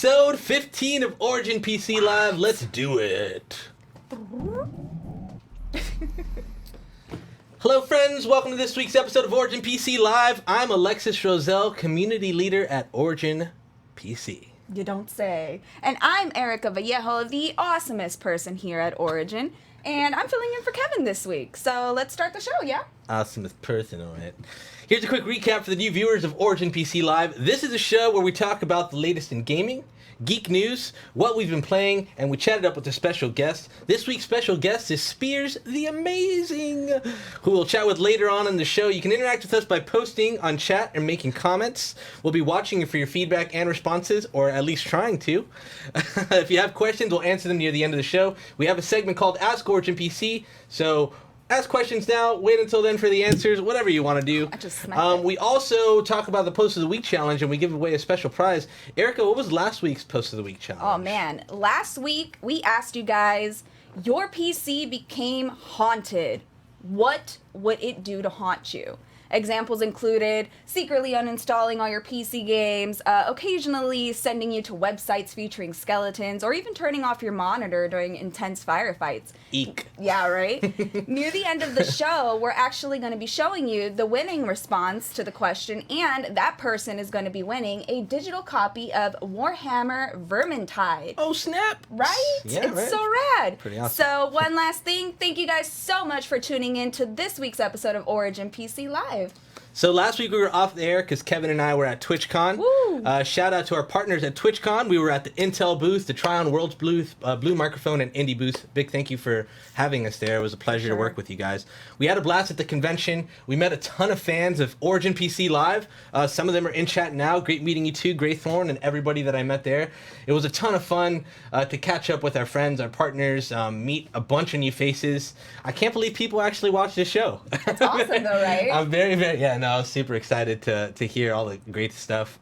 episode 15 of Origin PC Live. Let's do it. Hello, friends. Welcome to this week's episode of Origin PC Live. I'm Alexis Roselle, community leader at Origin PC. You don't say. And I'm Erika Vallejo, the awesomest person here at Origin. And I'm filling in for Kevin this week. So let's start the show, yeah? Awesomest person, all right. Here's a quick recap for the new viewers of Origin PC Live. This is a show where we talk about the latest in gaming, geek news, what we've been playing, and we chatted up with a special guest. This week's special guest is SpeirsTheAmazing, who we'll chat with later on in the show. You can interact with us by posting on chat and making comments. We'll be watching for your feedback and responses, or at least trying to. If you have questions, we'll answer them near the end of the show. We have a segment called Ask Origin PC, so ask questions now, wait until then for the answers, whatever you want to do. We also talk about the Post of the Week challenge, and we give away a special prize. Erika, what was last week's Post of the Week challenge? Oh, man. Last week, we asked you guys, your PC became haunted. What would it do to haunt you? Examples included secretly uninstalling all your PC games, occasionally sending you to websites featuring skeletons, or even turning off your monitor during intense firefights. Eek. Yeah, right? Near the end of the show, we're actually going to be showing you the winning response to the question, and that person is going to be winning a digital copy of Warhammer Vermintide. Oh, snap! Right? Yeah, it's right. so rad. Pretty awesome. So one last thing, thank you guys so much for tuning in to this week's episode of Origin PC Live. So last week we were off the air because Kevin and I were at TwitchCon. Woo! Shout out to our partners at TwitchCon. We were at the Intel booth, the Try on Worlds booth, Blue Microphone, and Indie booth. Big thank you for having us there. It was a pleasure to work with you guys. We had a blast at the convention. We met a ton of fans of Origin PC Live. Some of them are in chat now. Great meeting you too, Graythorn, and everybody that I met there. It was a ton of fun to catch up with our friends, our partners, meet a bunch of new faces. I can't believe people actually watched this show. That's awesome though, right? I'm very, I was super excited to hear all the great stuff.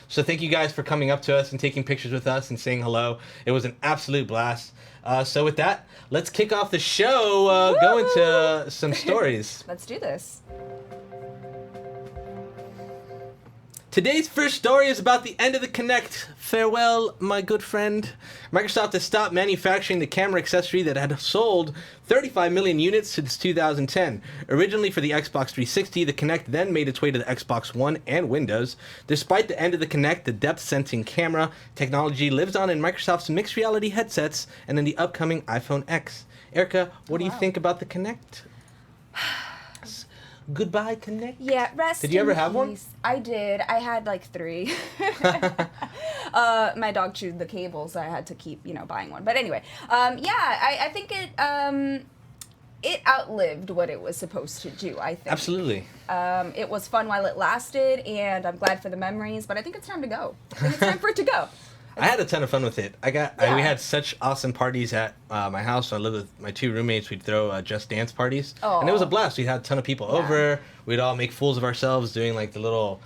So thank you guys for coming up to us and taking pictures with us and saying hello. It was an absolute blast. So with that, let's kick off the show, go into some stories. Let's do this. Today's first story is about the end of the Kinect Farewell, my good friend. Microsoft has stopped manufacturing the camera accessory that had sold 35 million units since 2010. Originally for the Xbox 360, the Kinect then made its way to the Xbox One and Windows. Despite the end of the Kinect, the depth-sensing camera technology lives on in Microsoft's mixed reality headsets and in the upcoming iPhone X. Erika, what do you think about the Kinect? Goodbye, Kinect. Yeah, rest Did you ever have one? I did. I had like 3. My dog chewed the cable, so I had to keep, buying one. But anyway, I think it outlived what it was supposed to do, I think. Absolutely. It was fun while it lasted, and I'm glad for the memories, but I think it's time to go. I think it's time for it to go. I had a ton of fun with it. We had such awesome parties at my house. I lived with my 2 roommates. We'd throw Just Dance parties, and it was a blast. We had a ton of people over. We'd all make fools of ourselves doing like the little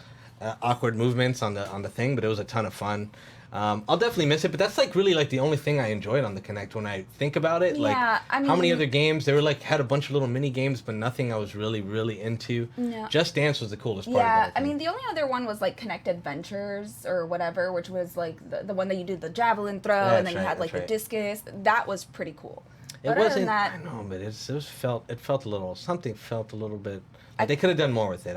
awkward movements on the thing, but it was a ton of fun. I'll definitely miss it, but that's like really like the only thing I enjoyed on the Kinect when I think about it. Yeah, I mean, how many other games? They were like had a bunch of little mini games, but nothing I was really, really into. No. Just Dance was the coolest part. Yeah, I mean the only other one was like Kinect Adventures or whatever, which was like the one that you do the javelin throw, and then you had like the discus. That was pretty cool. It wasn't. I know, but it felt a little. Something felt a little bit. They could have done more with it.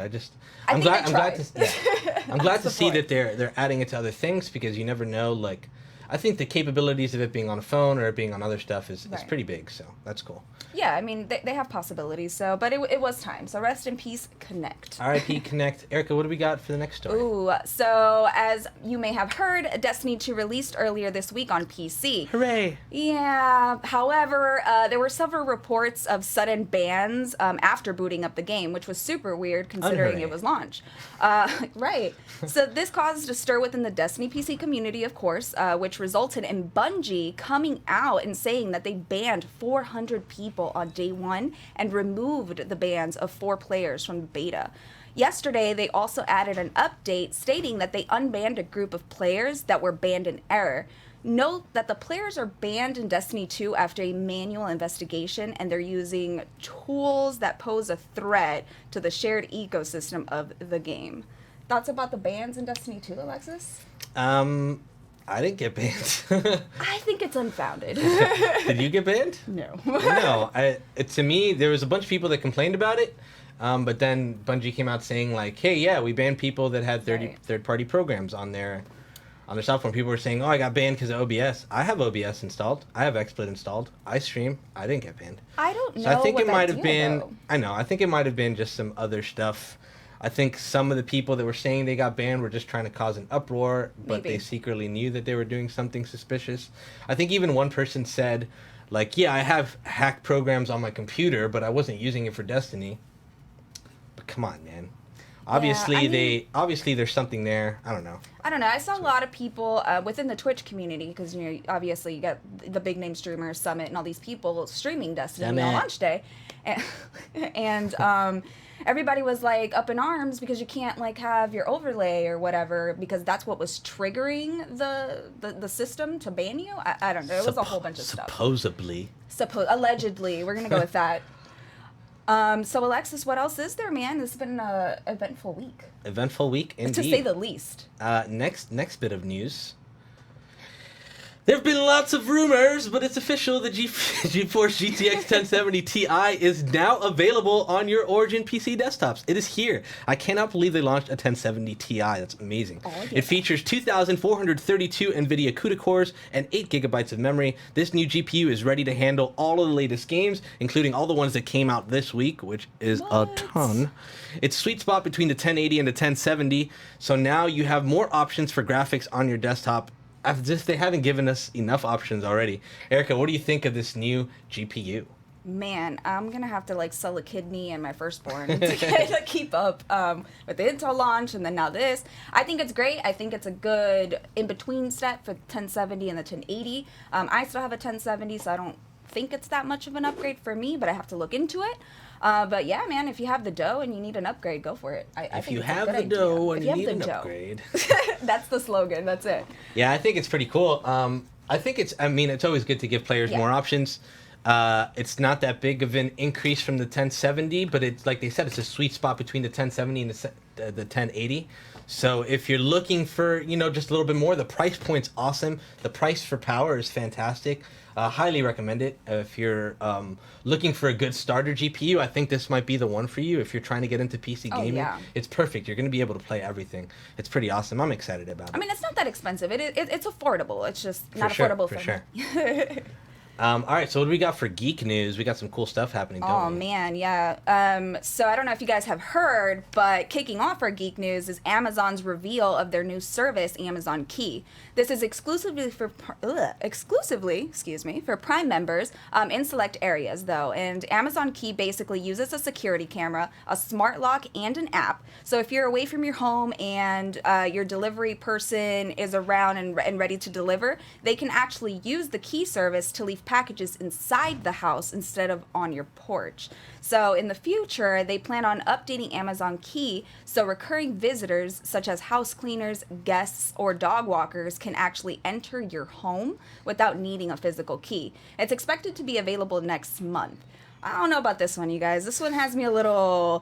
I'm glad to see that they're adding it to other things, because you never know. Like, I think the capabilities of it being on a phone or it being on other stuff is pretty big. So that's cool. Yeah, I mean they have possibilities. So, but it was time. So rest in peace, Kinect. R.I.P. Kinect. Erika, what do we got for the next story? Ooh, so as you may have heard, Destiny 2 released earlier this week on PC. Hooray! Yeah. However, there were several reports of sudden bans after booting up the game, which was super weird considering it was launch. Right. So this caused a stir within the Destiny PC community, of course, which resulted in Bungie coming out and saying that they banned 400 people on day 1 and removed the bans of 4 players from the beta. Yesterday, they also added an update stating that they unbanned a group of players that were banned in error. Note that the players are banned in Destiny 2 after a manual investigation, and they're using tools that pose a threat to the shared ecosystem of the game. Thoughts about the bans in Destiny 2, Alexis? I didn't get banned. I think it's unfounded. Did you get banned? No. No. To me, there was a bunch of people that complained about it, but then Bungie came out saying like, "Hey, yeah, we banned people that had third-party programs on their software." People were saying, "Oh, I got banned because of OBS." I have OBS installed. I have XSplit installed. I stream. I didn't get banned. I don't know. So I think what it might have deal, been. though. I know. I think it might have been just some other stuff. I think some of the people that were saying they got banned were just trying to cause an uproar, but they secretly knew that they were doing something suspicious. I think even one person said, like, "Yeah, I have hacked programs on my computer, but I wasn't using it for Destiny." But come on, man. Obviously, obviously there's something there. I don't know. I saw a lot of people within the Twitch community because obviously you got the big name streamers, Summit, and all these people streaming Destiny on launch day, and everybody was like up in arms because you can't like have your overlay or whatever because that's what was triggering the system to ban you. I don't know. It was a whole bunch of stuff. Supposedly. Allegedly, we're gonna go with that. So Alexis, what else is there, man? This has been an eventful week. Eventful week, indeed. To say the least. Next bit of news. There have been lots of rumors, but it's official. The GeForce GTX 1070 Ti is now available on your Origin PC desktops. It is here. I cannot believe they launched a 1070 Ti. That's amazing. Oh, yeah. It features 2,432 NVIDIA CUDA cores and 8 gigabytes of memory. This new GPU is ready to handle all of the latest games, including all the ones that came out this week, which is a ton. It's sweet spot between the 1080 and the 1070, so now you have more options for graphics on your desktop. They haven't given us enough options already. Erika, what do you think of this new GPU? Man, I'm going to have to like sell a kidney and my firstborn to keep up with the Intel launch and then now this. I think it's great. I think it's a good in-between step for the 1070 and the 1080. I still have a 1070, so I don't think it's that much of an upgrade for me, but I have to look into it. But yeah, man, if you have the dough and you need an upgrade, go for it. If you have the dough and you need an upgrade. That's the slogan. That's it. Yeah, I think it's pretty cool. It's always good to give players more options. It's not that big of an increase from the 1070, but it's like they said, it's a sweet spot between the 1070 and the 1080. So if you're looking for, just a little bit more, the price point's awesome. The price for power is fantastic. Highly recommend it. If you're looking for a good starter GPU, I think this might be the one for you. If you're trying to get into PC gaming, it's perfect. You're going to be able to play everything. It's pretty awesome. I'm excited about it. I mean, it's not that expensive. It's affordable. It's just not affordable for me. All right, so what do we got for geek news? We got some cool stuff happening, don't we? Oh, man, yeah. So I don't know if you guys have heard, but kicking off our geek news is Amazon's reveal of their new service, Amazon Key. This is exclusively for Prime members in select areas, though. And Amazon Key basically uses a security camera, a smart lock, and an app. So if you're away from your home and your delivery person is around and ready to deliver, they can actually use the Key service to leave packages inside the house instead of on your porch. So in the future, they plan on updating Amazon Key so recurring visitors such as house cleaners, guests, or dog walkers can actually enter your home without needing a physical key. It's expected to be available next month. I don't know about this one, you guys. This one has me a little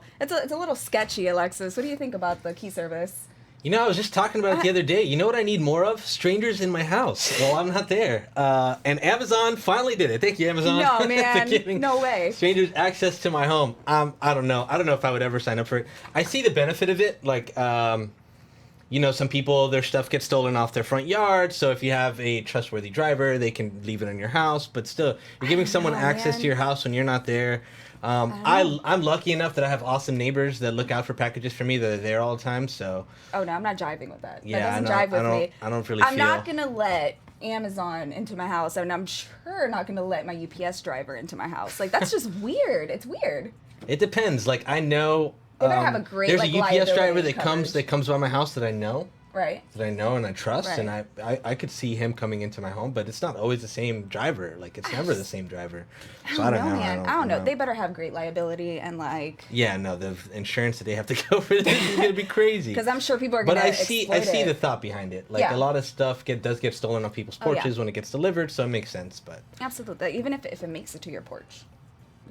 sketchy, Alexis. What do you think about the Key service? I was just talking about it the other day. You know what I need more of? Strangers in my house. Well, I'm not there. And Amazon finally did it. Thank you, Amazon. No, man. No way. Strangers access to my home. I don't know. I don't know if I would ever sign up for it. I see the benefit of it. Like, some people, their stuff gets stolen off their front yard. So if you have a trustworthy driver, they can leave it in your house. But still, you're giving someone access to your house when you're not there. I'm lucky enough that I have awesome neighbors that look out for packages for me that are there all the time. So. Oh no, I'm not jiving with that. Yeah, that doesn't jive with me. I don't really. I'm not gonna let Amazon into my house, and I'm sure not gonna let my UPS driver into my house. Like that's just weird. It's weird. It depends. Like I know. They better have a great. There's a UPS driver that comes by my house that I know. Right. That I know and I trust, right. And I could see him coming into my home, but it's not always the same driver. Like it's never the same driver. So I don't know, man. I don't know. They better have great liability and like. Yeah, no, the insurance that they have to go for this is gonna be crazy. Because I'm sure people are gonna. But I see the thought behind it. Like a lot of stuff does get stolen off people's porches when it gets delivered, so it makes sense. But absolutely, even if it makes it to your porch.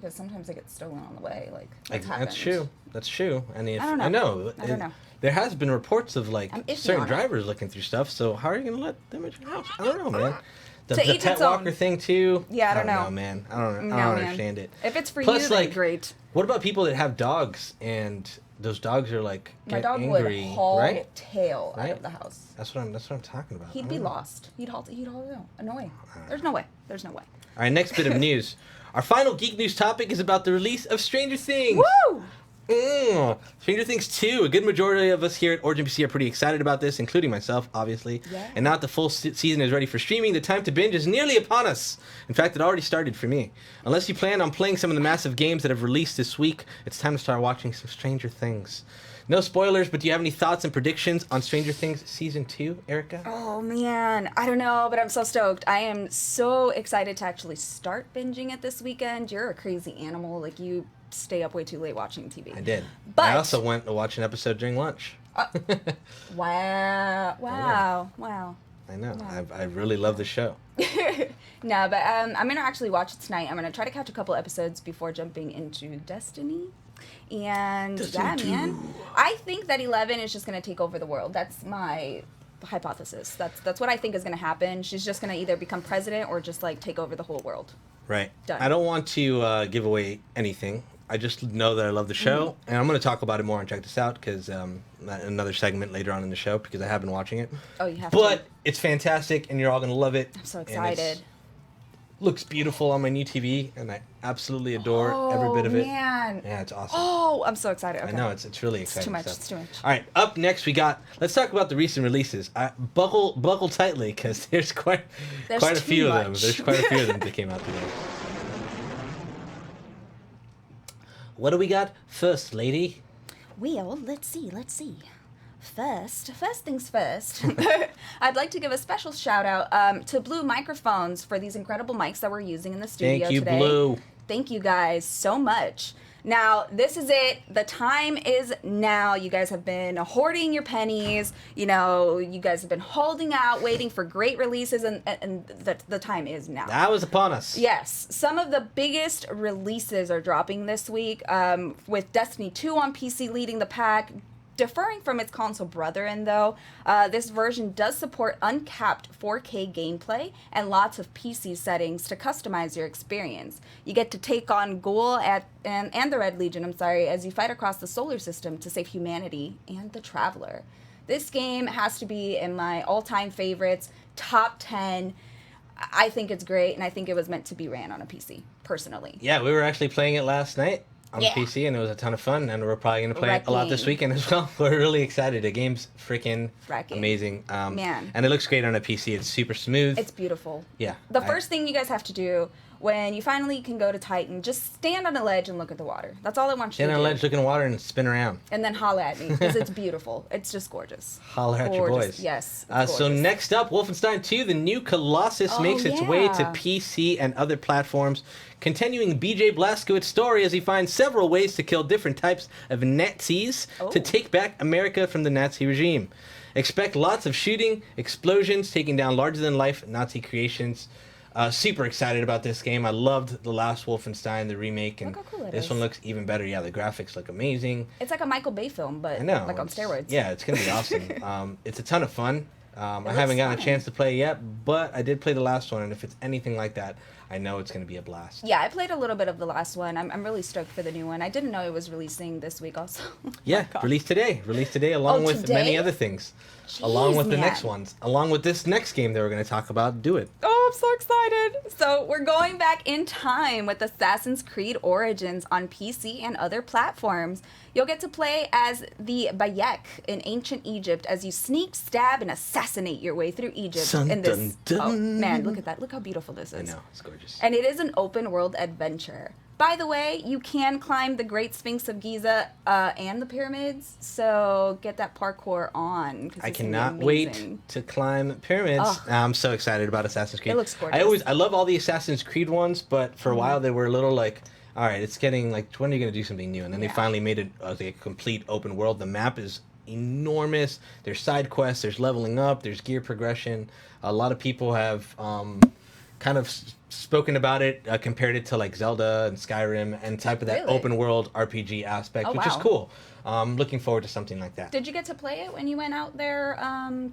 because sometimes they get stolen on the way. Like That's true. That's true. And if, I don't know. I don't know. There has been reports of like certain on drivers looking through stuff. So how are you gonna let them into your house? I don't know, man. The each pet its walker own. thing too. Yeah, I don't know, man. I don't understand it. If it's for Plus, you, then like, great. What about people that have dogs and those dogs are like My get dog angry, would haul right? tail Right? out of the house. That's what I'm talking about. He'd be lost. He'd haul it out. No way. There's no way. There's no way. All right, next bit of news. Our final geek news topic is about the release of Stranger Things. Woo! Stranger Things 2. A good majority of us here at Origin PC are pretty excited about this, including myself, obviously. Yeah. And now that the full season is ready for streaming, the time to binge is nearly upon us. In fact, it already started for me. Unless you plan on playing some of the massive games that have released this week, it's time to start watching some Stranger Things. No spoilers, but do you have any thoughts and predictions on Stranger Things Season 2, Erika? Oh, man. I don't know, but I'm so stoked. I am so excited to actually start binging it this weekend. You're a crazy animal. Like, you stay up way too late watching TV. I did. But I also went to watch an episode during lunch. Wow. I know. I really love the show. No, but I'm going to actually watch it tonight. I'm going to try to catch a couple episodes before jumping into Destiny. And Destiny 2. Man, I think that 11 is just going to take over the world. That's my hypothesis. That's what I think is going to happen. She's just going to either become president or just like take over the whole world. Right. Done. I don't want to give away anything. I just know that I love the show, and I'm going to talk about it more and check this out because another segment later on in the show because I have been watching it. Oh, you have But to. it's fantastic, and you're all going to love it. I'm so excited. Looks beautiful on my new TV, and I absolutely adore every bit of it. Oh, man. Yeah, it's awesome. Oh, I'm so excited. Okay. I know, it's really exciting. It's too much. stuff. It's too much. All right, up next let's talk about the recent releases. Buckle tightly because there's quite a few of them. There's quite a few of them that came out today. What do we got first, lady? Well, let's see. First things first. I'd like to give a special shout out to Blue Microphones for these incredible mics that we're using in the studio Thank you, today. Blue. Thank you guys so much. Now, this is it. The time is now. You guys have been hoarding your pennies. You know, you guys have been holding out, waiting for great releases, and the time is now. That was upon us. Yes, some of the biggest releases are dropping this week, with Destiny 2 on PC leading the pack. Differing from its console brethren, though, this version does support uncapped 4K gameplay and lots of PC settings to customize your experience. You get to take on Ghoul and the Red Legion, as you fight across the solar system to save humanity and the Traveler. This game has to be in my all-time favorites, top 10. I think it's great, and I think it was meant to be ran on a PC, personally. Yeah, we were actually playing it last night on PC, and it was a ton of fun, and we're probably going to play it a lot this weekend as well. We're really excited. The game's freaking amazing. Man. And it looks great on a PC. It's super smooth. It's beautiful. Yeah. The first thing you guys have to do when you finally can go to Titan, just stand on a ledge and look at the water. That's all I want you to do. Stand on a ledge, look in the water, and spin around. And then holla at me, because it's beautiful. It's just gorgeous. Holler at your boys. Yes. So next up, Wolfenstein 2, the new Colossus makes its way to PC and other platforms, continuing BJ Blazkowicz's story as he finds several ways to kill different types of Nazis to take back America from the Nazi regime. Expect lots of shooting, explosions, taking down larger-than-life Nazi creations. Super excited about this game. I loved the last Wolfenstein, the remake, and look how cool it this is. one looks even better. Yeah, the graphics look amazing. It's like a Michael Bay film, but like on steroids. Yeah, it's going to be awesome. It's a ton of fun. I haven't gotten a chance to play it yet, but I did play the last one, and if it's anything like that, I know it's going to be a blast. Yeah, I played a little bit of the last one. I'm really stoked for the new one. I didn't know it was releasing this week also. Yeah, released today along with many other things. Along with the next ones. Along with this next game that we're going to talk about, Do It. Oh, I'm so excited. So we're going back in time with Assassin's Creed Origins on PC and other platforms. You'll get to play as the Bayek in ancient Egypt as you sneak, stab, and assassinate your way through Egypt in this. Dun, dun. Oh, man, look at that. Look how beautiful this is. I know, it's gorgeous. And it is an open world adventure. By the way, you can climb the Great Sphinx of Giza and the pyramids, so get that parkour on. I cannot wait to climb pyramids. Oh. I'm so excited about Assassin's Creed. It looks gorgeous. I love all the Assassin's Creed ones, but for a while they were a little like, all right, it's getting like, when are you going to do something new? And then they finally made it like a complete open world. The map is enormous. There's side quests, there's leveling up, there's gear progression. A lot of people have kind of spoken about it, compared it to like Zelda and Skyrim and type of that Really? open world RPG aspect, Oh, which is wow. cool. Looking forward to something like that. Did you get to play it when you went out there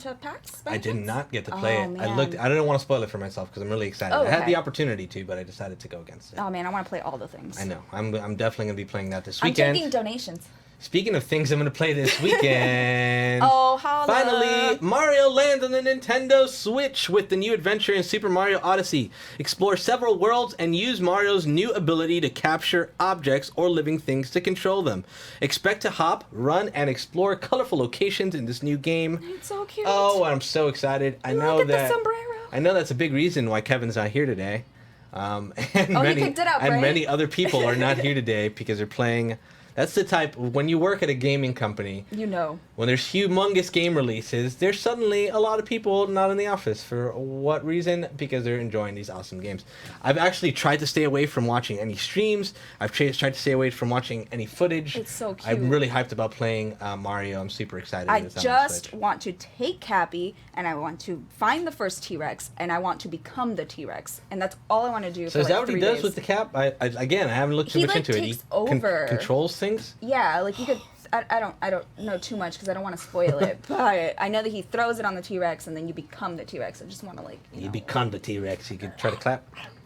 to PAX? by I did chance? not get to play Oh, it. man. I didn't want to spoil it for myself because I'm really excited. Oh, I had okay. the opportunity to, but I decided to go against it. Oh man, I want to play all the things. I know. I'm definitely gonna be playing that this I'm weekend. taking donations. Speaking of things I'm gonna play this weekend. Oh, holla. Finally, Mario lands on the Nintendo Switch with the new adventure in Super Mario Odyssey. Explore several worlds and use Mario's new ability to capture objects or living things to control them. Expect to hop, run, and explore colorful locations in this new game. It's so cute. Oh, I'm so excited. I know Look at that the sombrero. I know that's a big reason why Kevin's not here today. And Oh, he picked it up, right? many other people are not here today because they're playing. That's the type, when you work at a gaming company, You know. when there's humongous game releases, there's suddenly a lot of people not in the office. For what reason? Because they're enjoying these awesome games. I've actually tried to stay away from watching any streams. I've tried to stay away from watching any footage. It's so cute. I'm really hyped about playing Mario. I'm super excited. I that it's on the just Switch. want to take Cappy and I want to find the first T-Rex and I want to become the T-Rex. And that's all I want to do So for is like that what he 3 does days. with the cap? Again, I haven't looked too He, much like, into it. takes over. Controls things. Yeah, like you could. I don't know too much because I don't want to spoil it. But I know that he throws it on the T-Rex and then you become the T-Rex. I just want to like. You know, become the T-Rex. You could try to clap.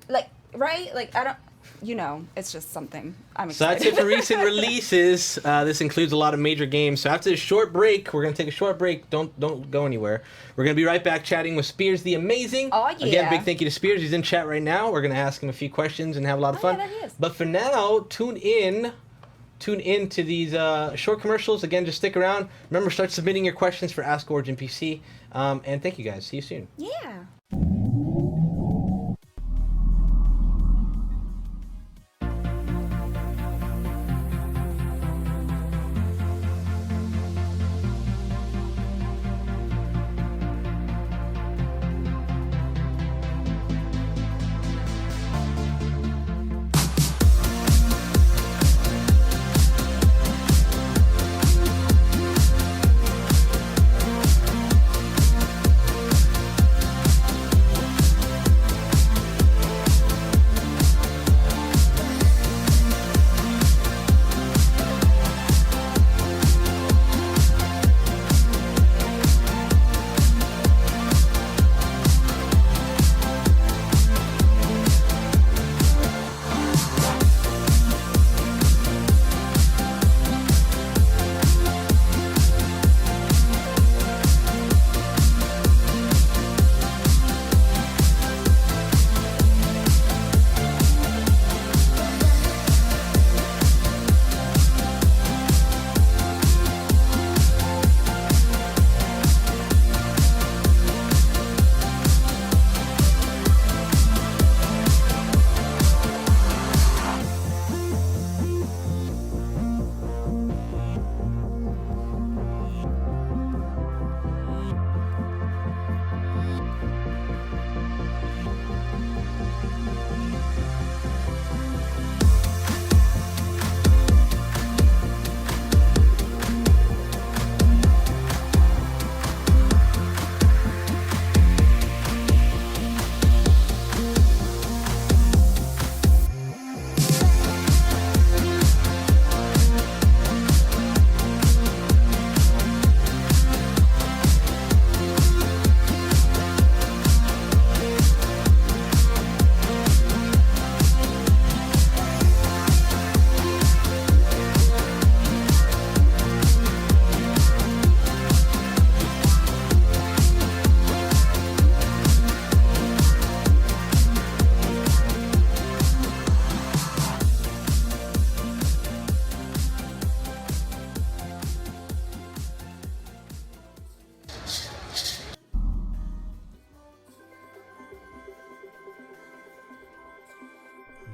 like right, like I don't. You know, it's just something I'm So that's excited. it for recent releases. This includes a lot of major games. So after this short break, we're gonna take a short break. Don't go anywhere. We're gonna be right back chatting with SpeirsTheAmazing. Oh, yeah. Again, big thank you to Speirs. He's in chat right now. We're gonna ask him a few questions and have a lot of Oh, fun. yeah, there he is. But for now, tune in to these short commercials. Again, just stick around. Remember, start submitting your questions for Ask Origin PC. And thank you guys. See you soon. Yeah.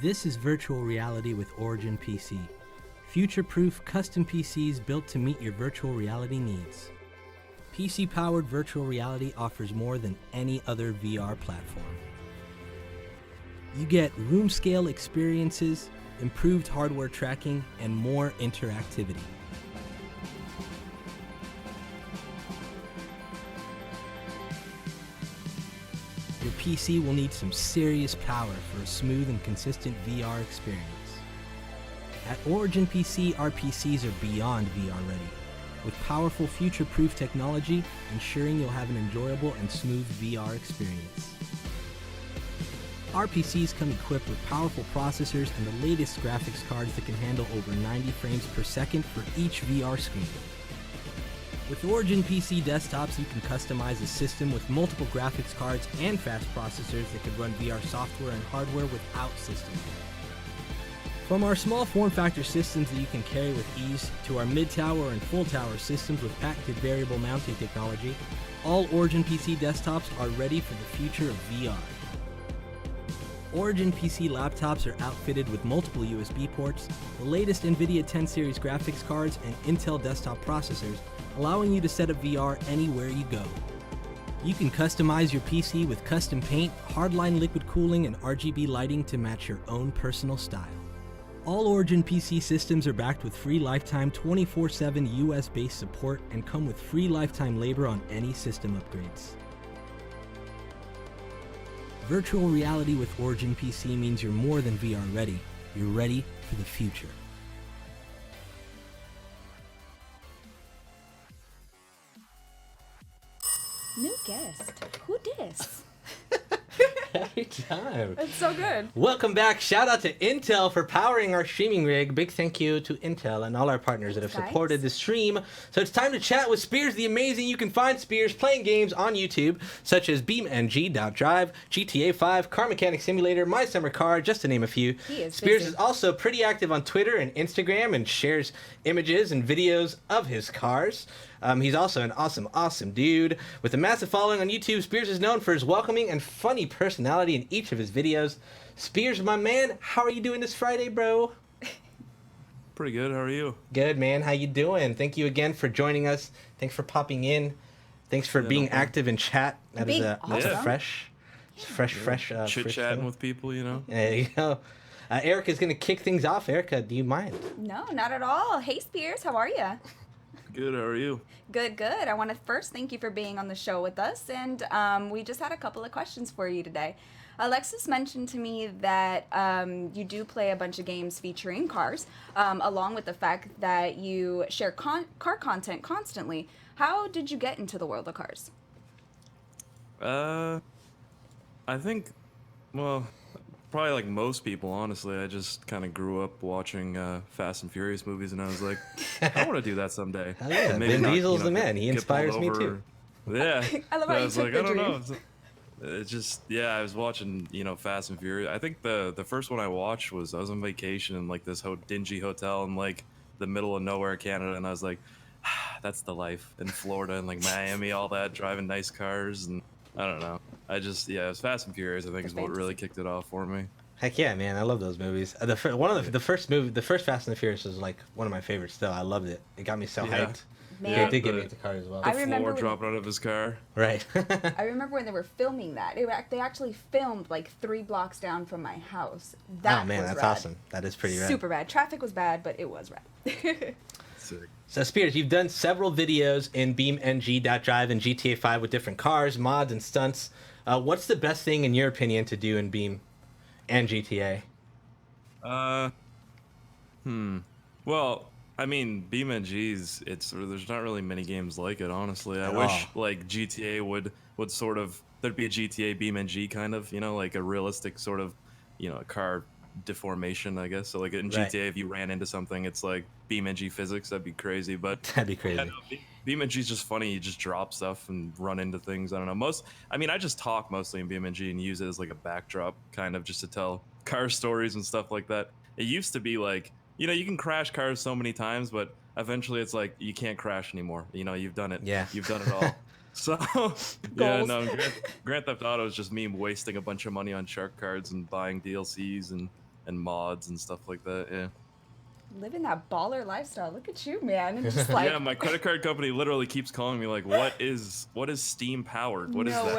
This is virtual reality with Origin PC. Future-proof custom PCs built to meet your virtual reality needs. PC-powered virtual reality offers more than any other VR platform. You get room-scale experiences, improved hardware tracking, and more interactivity. Your PC will need some serious power for a smooth and consistent VR experience. At Origin PC, our PCs are beyond VR ready, with powerful future-proof technology ensuring you'll have an enjoyable and smooth VR experience. Our PCs come equipped with powerful processors and the latest graphics cards that can handle over 90 frames per second for each VR screen. With Origin PC desktops, you can customize a system with multiple graphics cards and fast processors that could run VR software and hardware without system lag. From our small form factor systems that you can carry with ease to our mid-tower and full-tower systems with patented variable mounting technology, all Origin PC desktops are ready for the future of VR. Origin PC laptops are outfitted with multiple USB ports, the latest NVIDIA 10 series graphics cards, and Intel desktop processors, allowing you to set up VR anywhere you go. You can customize your PC with custom paint, hardline liquid cooling, and RGB lighting to match your own personal style. All Origin PC systems are backed with free lifetime 24/7 US-based support and come with free lifetime labor on any system upgrades. Virtual reality with Origin PC means you're more than VR ready. You're ready for the future. New guest. Who dis? Every time. It's so good. Welcome back. Shout out to Intel for powering our streaming rig. Big thank you to Intel and all our partners that have supported the stream. So it's time to chat with SpeirsTheAmazing. You can find Speirs playing games on YouTube, such as BeamNG.Drive, GTA 5, Car Mechanic Simulator, My Summer Car, just to name a few. Speirs is also pretty active on Twitter and Instagram and shares images and videos of his cars. He's also an awesome dude. With a massive following on YouTube, Speirs is known for his welcoming and funny personality in each of his videos. Speirs, my man, how are you doing this Friday, bro? Pretty good. How are you? Good, man. How you doing? Thank you again for joining us. Thanks for popping in. Thanks for being active in chat. That is awesome. fresh. Chit-chatting with people, you know? There you go. Erika's going to kick things off. Erika, do you mind? No, not at all. Hey, Speirs, how are you? Good. How are you? Good. I want to first thank you for being on the show with us, and we just had a couple of questions for you today. Alexis mentioned to me that you do play a bunch of games featuring cars, along with the fact that you share car content constantly. How did you get into the world of cars? I think, well, probably like most people, honestly. I just kind of grew up watching Fast and Furious movies, and I was like, I want to do that someday. Hell yeah, Vin Diesel's the man. He inspires me too. Yeah. I love how you took the dream. I don't know. It's just, I was watching, Fast and Furious. I think the first one I watched was I was on vacation in like this dingy hotel in like the middle of nowhere, Canada, and I was like, that's the life in Florida and like Miami, all that, driving nice cars, and I don't know. I just, it was Fast and Furious, I think, is what really kicked it off for me. Heck yeah, man! I love those movies. The first Fast and the Furious was like one of my favorites. Still, I loved it. It got me so hyped. Man. Yeah, it did get me into cars as well. I remember Floor dropping out of his car. Right. I remember when they were filming that. They actually filmed like 3 blocks down from my house. That oh man, was that's rad. awesome. That is pretty rad. Super rad. Traffic was bad, but it was rad. Sick. So Speirs, you've done several videos in BeamNG.Drive and GTA 5 with different cars, mods, and stunts. What's the best thing, in your opinion, to do in Beam and GTA? Well, I mean, BeamNG's, there's not really many games like it, honestly. I wish like GTA would sort of, there'd be a GTA BeamNG kind of, like a realistic sort of, car deformation, I guess. So like in GTA, if you ran into something, it's like BeamNG physics. That'd be crazy. But that'd be crazy. BeamNG's just funny. You just drop stuff and run into things. I don't know. I just talk mostly in BeamNG and use it as like a backdrop, kind of just to tell car stories and stuff like that. It used to be like, you can crash cars so many times, but eventually it's like you can't crash anymore. You've done it. Yeah. You've done it all. So, yeah, no, Grand Theft Auto is just me wasting a bunch of money on shark cards and buying DLCs and mods and stuff like that. Yeah. Living that baller lifestyle. Look at you, man. And just like yeah, my credit card company literally keeps calling me like, what is Steam powered? What is no that?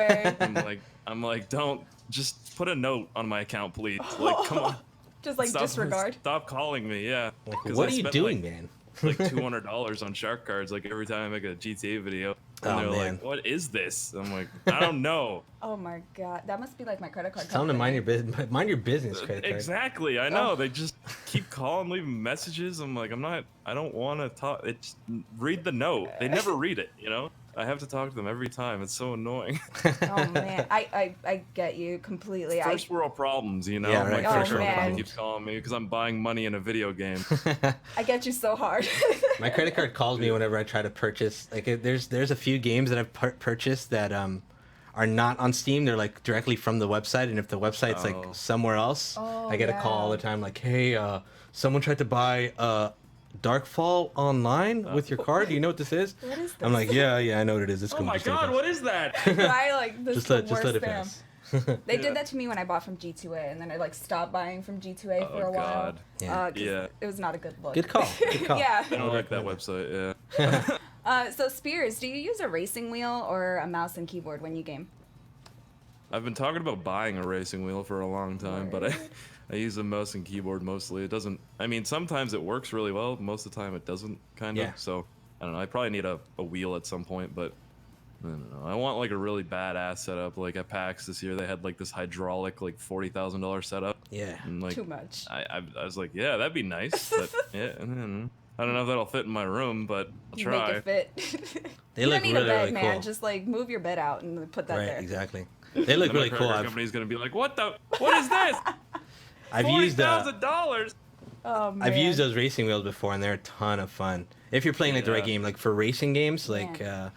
way. I'm like, don't, just put a note on my account, please. Like, come on. Just like disregard. Stop calling me, yeah. Like, what are you doing, man? like $200 on shark cards like every time I make a GTA video. And they're like, "What is this?" I'm like, "I don't know." Oh my god, that must be like my credit card. Tell them to mind your business. Mind your business, credit card. Exactly. I know. They just keep calling, leaving messages. I'm like, I don't want to talk. It's read the note. They never read it. You know. I have to talk to them every time. It's so annoying. Oh man, I get you completely. First world problems, you know. Yeah, right. My First credit world card problems. keeps calling me because I'm buying money in a video game. I get you so hard. My credit card calls me whenever I try to purchase. Like, there's a few games that I've purchased that are not on Steam. They're like directly from the website, and if the website's like somewhere else, I get a call all the time like, "Hey, someone tried to buy Darkfall online with your card. Do you know what this is?" What is this? I'm like, yeah, I know what it is. It's Oh my god, what is that? I like this. Just the let worst it spam. pass. They did that to me when I bought from G2A, and then I like stopped buying from G2A for a while. God. Yeah. 'Cause it was not a good look. Good call. Good call. Yeah. I don't like that website. Yeah. So Speirs, do you use a racing wheel or a mouse and keyboard when you game? I've been talking about buying a racing wheel for a long time, but I use a mouse and keyboard mostly. It doesn't. I mean, sometimes it works really well. Most of the time, it doesn't. Kind of. Yeah. So I don't know. I probably need a wheel at some point, but I don't know. I want like a really badass setup. Like at PAX this year, they had like this hydraulic like $40,000 setup. Yeah. And, like, Too much. I was like, yeah, that'd be nice. But yeah, I don't know if that'll fit in my room, but I'll try. Make it fit. They You look don't need really, a bed, really man. cool. Just like move your bed out and put that Right. there. Exactly. They look Then really my cool. credit company's gonna be like, what is this? I've used $40,000. Oh man. I've used those racing wheels before, and they're a ton of fun. If you're playing like the right game, like for racing games, like I've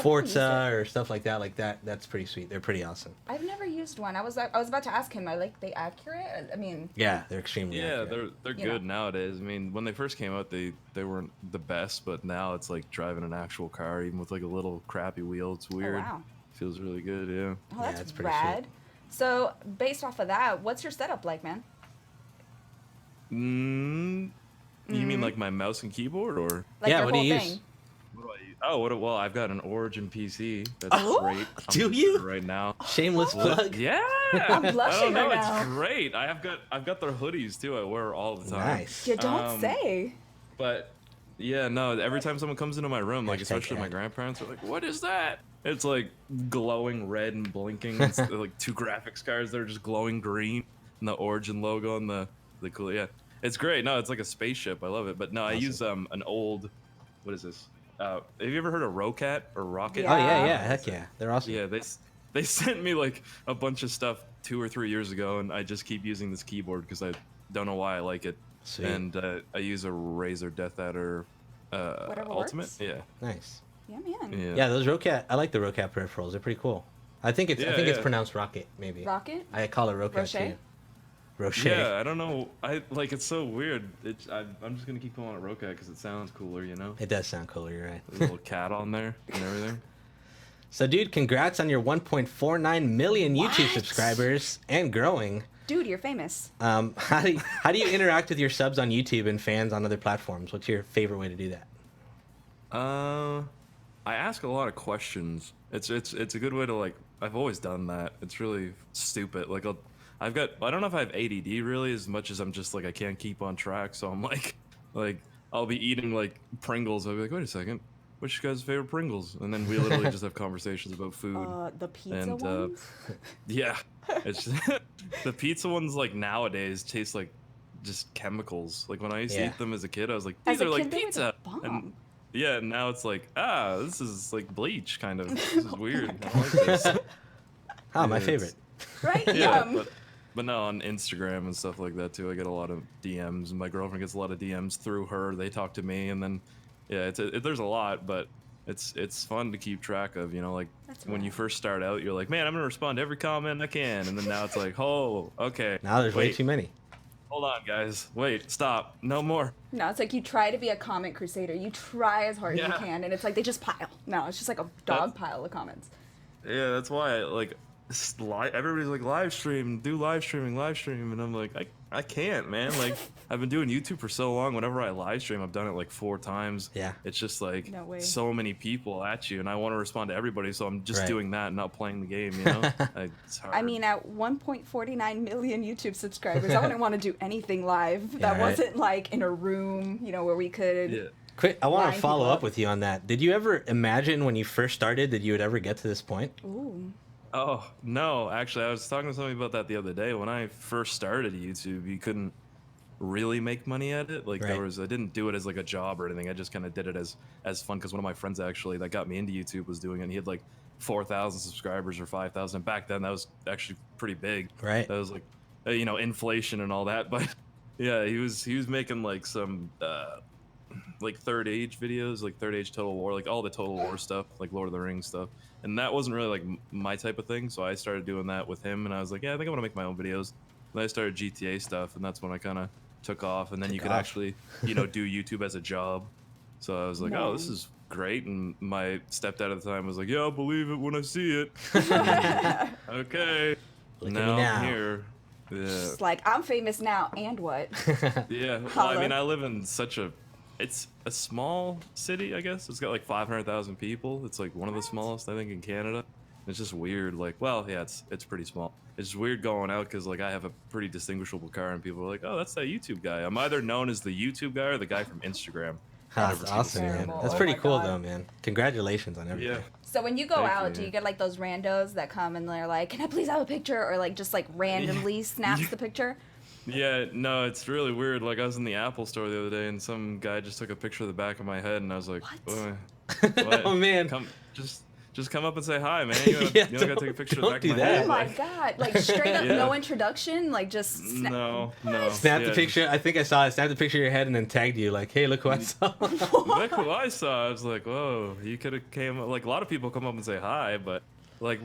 Forza never used or stuff like that, that's pretty sweet. They're pretty awesome. I've never used one. I was about to ask him. Are like they accurate? I mean. Yeah, they're extremely Yeah, accurate. they're You good nowadays. I mean, when they first came out, they weren't the best, but now it's like driving an actual car, even with like a little crappy wheel. It's weird. Oh, wow. Feels really good. Yeah. Oh, that's it's pretty rad. sweet. So based off of that, what's your setup like, man? You mean like my mouse and keyboard, or? Like Yeah, your what do whole you thing? use? What do I use? Oh, well, I've got an Origin PC. That's Oh, great. do using you? it right now? Shameless plug. Yeah. I'm blushing I don't know. right now. It's great. I've got their hoodies too. I wear all the time. Nice. You don't say. But yeah, no. Every time someone comes into my room, like Hashtag especially my ad. grandparents, are like, "What is that?" It's like glowing red and blinking. It's like two graphics cards that are just glowing green, and the Origin logo on the cool. Yeah, it's great. No, it's like a spaceship. I love it. But no, I use an old. What is this? Have you ever heard of Rocat or Rocket? Yeah. Oh yeah, heck yeah, they're awesome. Yeah, they sent me like a bunch of stuff 2 or 3 years ago, and I just keep using this keyboard because I don't know why I like it. Sweet. And I use a Razer Death Adder Whatever Ultimate. works. Yeah. Nice. Yeah, man. Yeah. Yeah, those Rocat. I like the Rocat peripherals. They're pretty cool. I think it's Yeah. pronounced Rocket maybe. Rocket? I call it Rocat Rocher? too. Rocher. Yeah, I don't know. It's so weird. I'm just gonna keep calling it Rocat because it sounds cooler, you know. It does sound cooler. You're right. There's a little cat on there and everything. So, dude, congrats on your 1.49 million YouTube What? subscribers and growing. Dude, you're famous. How do you interact with your subs on YouTube and fans on other platforms? What's your favorite way to do that? I ask a lot of questions. It's a good way to like. I've always done that. It's really stupid. Like I don't know if I have ADD really as much as I'm just like I can't keep on track. So I'm like I'll be eating like Pringles. I'll be like, wait a second, what's your guys' favorite Pringles? And then we literally just have conversations about food. The pizza And, ones? Yeah, it's the pizza ones like nowadays taste like just chemicals. Like when I used to Yeah. eat them as a kid, I was like, As these a are like kid, they were the pizza. bomb. And yeah, now it's like, this is like bleach kind of. This is weird. I don't like this. Oh, my It's- favorite. Right? Yeah, Yum. but no, on Instagram and stuff like that too. I get a lot of DMs, and my girlfriend gets a lot of DMs through her. They talk to me, and then yeah, there's a lot, but it's fun to keep track of. You know, like That's when you rad. first start out, you're like, man, I'm gonna respond to every comment I can, and then now it's like, oh, okay. Now there's way wait, too many. Hold on, guys. Wait, stop. No more. No, it's like you try to be a comment crusader. You try as hard as you Yeah. can, and it's like they just pile. No, it's just like a dog pile of comments. Yeah, that's why everybody's like live stream, do live streaming, and I'm like I can't, man. Like I've been doing YouTube for so long. Whenever I live stream, I've done it like 4 times. Yeah. It's just like No way. so many people at you, and I want to respond to everybody, so I'm just Right. doing that and not playing the game. You know, it's hard. I mean, at 1.49 million YouTube subscribers, I wouldn't want to do anything live that right. wasn't like in a room, where we could. Yeah. Quick, I want line to follow people up with you on that. Did you ever imagine when you first started that you would ever get to this point? Ooh. Oh, no, actually, I was talking to somebody about that the other day. When I first started YouTube, you couldn't really make money at it. Like Right. I didn't do it as like a job or anything. I just kind of did it as fun because one of my friends actually that got me into YouTube was doing it. And he had like 4,000 subscribers or 5,000. Back then, that was actually pretty big. Right. That was like, inflation and all that. But yeah, he was making like some like Third Age videos, like Third Age Total War, like all the Total War stuff, like Lord of the Rings stuff. And that wasn't really like my type of thing. So I started doing that with him, and I was like, yeah, I think I want to make my own videos. And I started GTA stuff, and that's when I kind of took off. And then you could actually, do YouTube as a job. So I was like, oh, this is great. And my stepdad at the time was like, yeah, I'll believe it when I see it. Okay. Look at now me now. I'm here. Yeah. It's like, I'm famous now, and what? Yeah. Well, Holla. I mean, I live in it's a small city, I guess. It's got like 500,000 people. It's like one of the smallest, I think, in Canada. It's just weird. Like, well, yeah, it's pretty small. It's just weird going out because like I have a pretty distinguishable car, and people are like, "Oh, that's that YouTube guy." I'm either known as the YouTube guy or the guy from Instagram. That's awesome, man. Terrible. That's Oh pretty my cool, God. though, man. Congratulations on everything. Yeah. So when you go Thank out, you. do you get like those randos that come and they're like, can I please have a picture? Or like just like randomly snaps the picture? Yeah, no, it's really weird. Like I was in the Apple store the other day, and some guy just took a picture of the back of my head, and I was like, What? Oh, man. Just come up and say hi, man. You Yeah, don't gotta take a picture of the don't back do of my that. head. Oh my like, God. Like straight up Yeah. no introduction? Like just No. Snap the Yeah, picture. I think I saw it. Snapped the picture of your head and then tagged you like, hey, look who I saw. Look who I saw. I was like, whoa, you could have came up. Like a lot of people come up and say hi, but like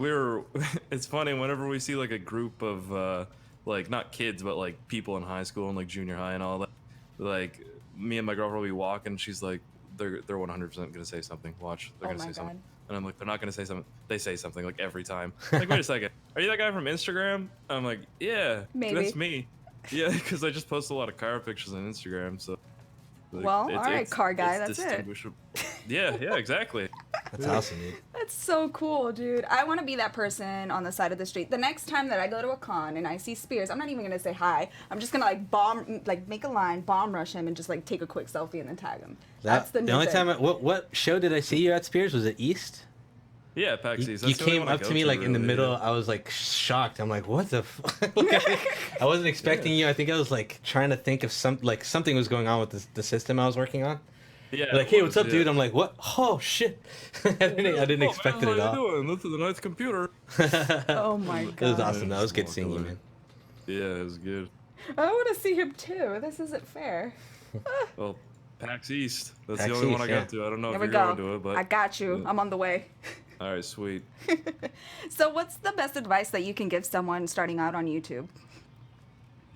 it's funny whenever we see like a group of like not kids, but like people in high school and like junior high and all that. Like me and my girlfriend will be walking. She's like, they're 100% gonna say something. Watch, they're Oh gonna my say something. God. And I'm like, they're not gonna say something. They say something like every time. Like, wait a second, are you that guy from Instagram? I'm like, yeah, Maybe. that's me. Yeah, because I just post a lot of car pictures on Instagram, so. Like, Well, all right, car guy, it's that's it. distinguishable. Yeah, exactly. That's awesome, dude. That's so cool, dude. I want to be that person on the side of the street. The next time that I go to a con and I see Speirs, I'm not even gonna say hi. I'm just gonna like make a line, bomb rush him, and just like take a quick selfie and then tag him. That's the new only thing. time. What show did I see you at, Speirs? Was it East? Yeah, PAX You, East. you That's the only came one I up go to me like in the really, middle. yeah. I was like shocked. I'm like, what the? I wasn't expecting you. I think I was like trying to think of something was going on with the system I was working on. Yeah. Like, it hey, was, what's up, yeah. dude? I'm like, what? Oh shit! I didn't expect it man, at how all. you doing? This is a nice computer. Oh my It was God. awesome. That was good seeing you, man. Yeah, it was good. I want to see him too. This isn't fair. Well, PAX East. That's PAX the only one I East, yeah. got to. I don't know There if we you're go. going to it, but I got you. I'm on the way. all right, sweet. So, what's the best advice that you can give someone starting out on YouTube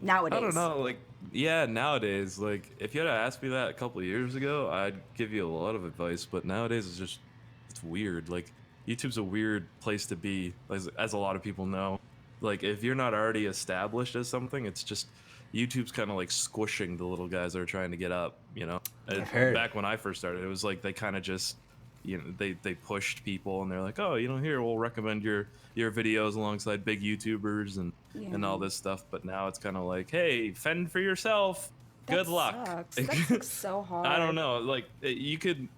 nowadays? I don't know, like, yeah, nowadays, like, if you had asked me that a couple of years ago, I'd give you a lot of advice, but nowadays it's weird. Like, YouTube's a weird place to be, as a lot of people know. Like, if you're not already established as something, it's just, YouTube's kind of like squishing the little guys that are trying to get up, you know? I've heard. Back when I first started, it was like they kind of just, they pushed people and they're like, oh, here, we'll recommend your videos alongside big YouTubers and all this stuff. But now it's kind of like, hey, fend for yourself. Good luck. Sucks. That sucks so hard. I don't know. Like you could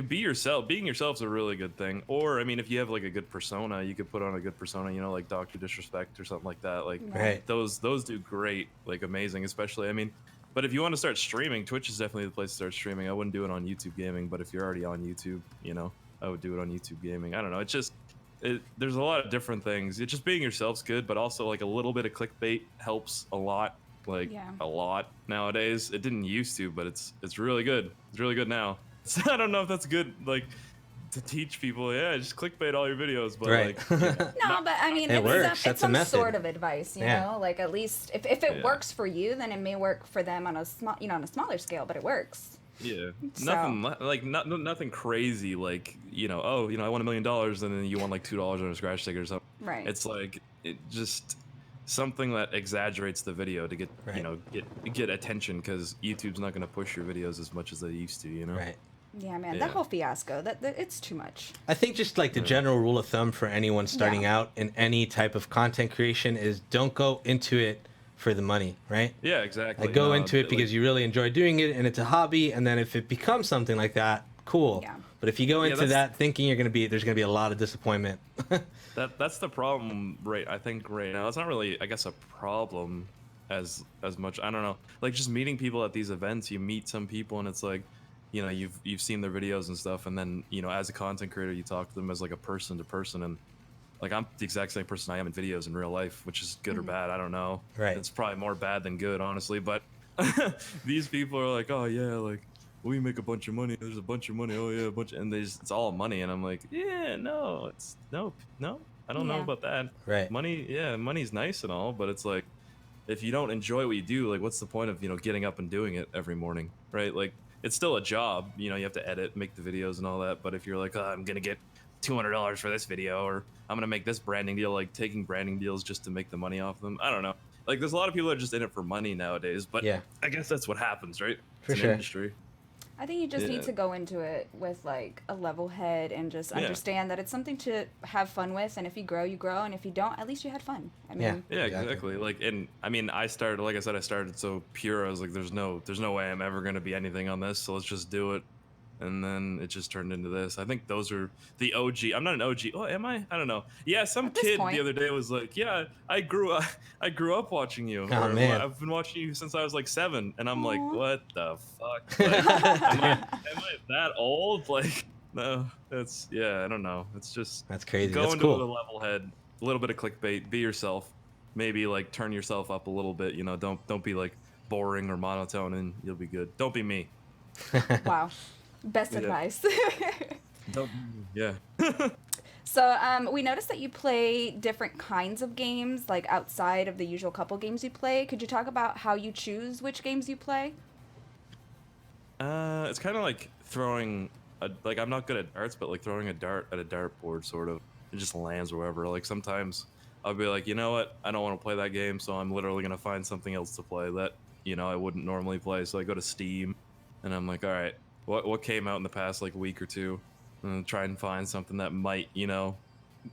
be yourself. Being yourself's a really good thing. Or I mean, if you have like a good persona, you could put on a good persona. Like Dr. Disrespect or something like that. Like Right. those do great. Like amazing. Especially, I mean. But if you want to start streaming, Twitch is definitely the place to start streaming. I wouldn't do it on YouTube Gaming, but if you're already on YouTube, I would do it on YouTube Gaming. I don't know. It's just, there's a lot of different things. It's just being yourself's good, but also like a little bit of clickbait helps a lot. Like a lot nowadays. It didn't used to, but it's really good. It's really good now. So I don't know if that's good. Like to teach people, just clickbait all your videos, but Right. like, No, but I mean, It works. it's That's some a method. sort of advice, you Yeah. know. Like at least if it works for you, then it may work for them on a on a smaller scale, but it works. yeah, So- nothing crazy. Like I won $1 million, and then you won like $2 on a scratch ticket or something. Right. It's like just something that exaggerates the video to get get attention because YouTube's not going to push your videos as much as they used to. Right. Yeah, man, Yeah. that whole fiasco, that it's too much. I think just like the general rule of thumb for anyone starting Yeah. out in any type of content creation is don't go into it for the money, right? Yeah, exactly. Like go No, into it like- because you really enjoy doing it and it's a hobby, and then if it becomes something like that, cool. Yeah. But if you go Yeah, into that's- that thinking there's gonna be a lot of disappointment. That's the problem, I think right now. It's not really, I guess, a problem as much. I don't know. Like just meeting people at these events, you meet some people, and it's like, you know, you've seen their videos and stuff, and then you know, as a content creator, you talk to them as like a person to person, and like I'm the exact same person I am in videos in real life, which is good or bad. I don't know. Right. It's probably more bad than good, honestly. But these people are like, oh yeah, like we make a bunch of money. There's a bunch of money. Oh yeah, a bunch, and it's all money. And I'm like, yeah, no, it's no. I don't know Yeah. about that. Right. Money, yeah, money's nice and all, but it's like, if you don't enjoy what you do, like, what's the point of, you know, getting up and doing it every morning, right? Like, it's still a job. You know, you have to edit, make the videos and all that. But if you're like, oh, I'm gonna get $200 for this video, or I'm gonna make this branding deal, like taking branding deals just to make the money off them. I don't know. Like, there's a lot of people that are just in it for money nowadays. But Yeah. I guess that's what happens, right? For It's an sure. industry. I think you just Yeah. need to go into it with like a level head and just Yeah. understand that it's something to have fun with, and if you grow, you grow, and if you don't, at least you had fun. I mean, Yeah. Yeah, Exactly. exactly. Like, and I mean, I started, like I said, I started so pure. I was like, there's no way I'm ever gonna be anything on this. So let's just do it. And then it just turned into this. I think those are the OG. I'm not an OG. Oh, am I? I don't know. Yeah, some At this kid point. the other day was like, "Yeah, I grew up watching you. Oh, Or, man. I've been watching you since I was like 7." And I'm like, Aw. "What the fuck? Like, am I that old? Like, no. That's yeah. I don't know. It's just That's crazy. go That's into it with a cool. level head, a little bit of clickbait. Be yourself. Maybe like turn yourself up a little bit. You know, don't be like boring or monotone, and you'll be good. Don't be me. wow, best Yeah. advice. Don't. Yeah. So we noticed that you play different kinds of games, like outside of the usual couple games you play. Could you talk about how you choose which games you play? It's kind of like throwing like I'm not good at darts, but like throwing a dart at a dartboard, sort of. It just lands wherever. Like sometimes I'll be like, you know what? I don't want to play that game, so I'm literally gonna find something else to play that I wouldn't normally play. So I go to Steam, and I'm like, all right, what came out in the past like week or two, and try and find something that might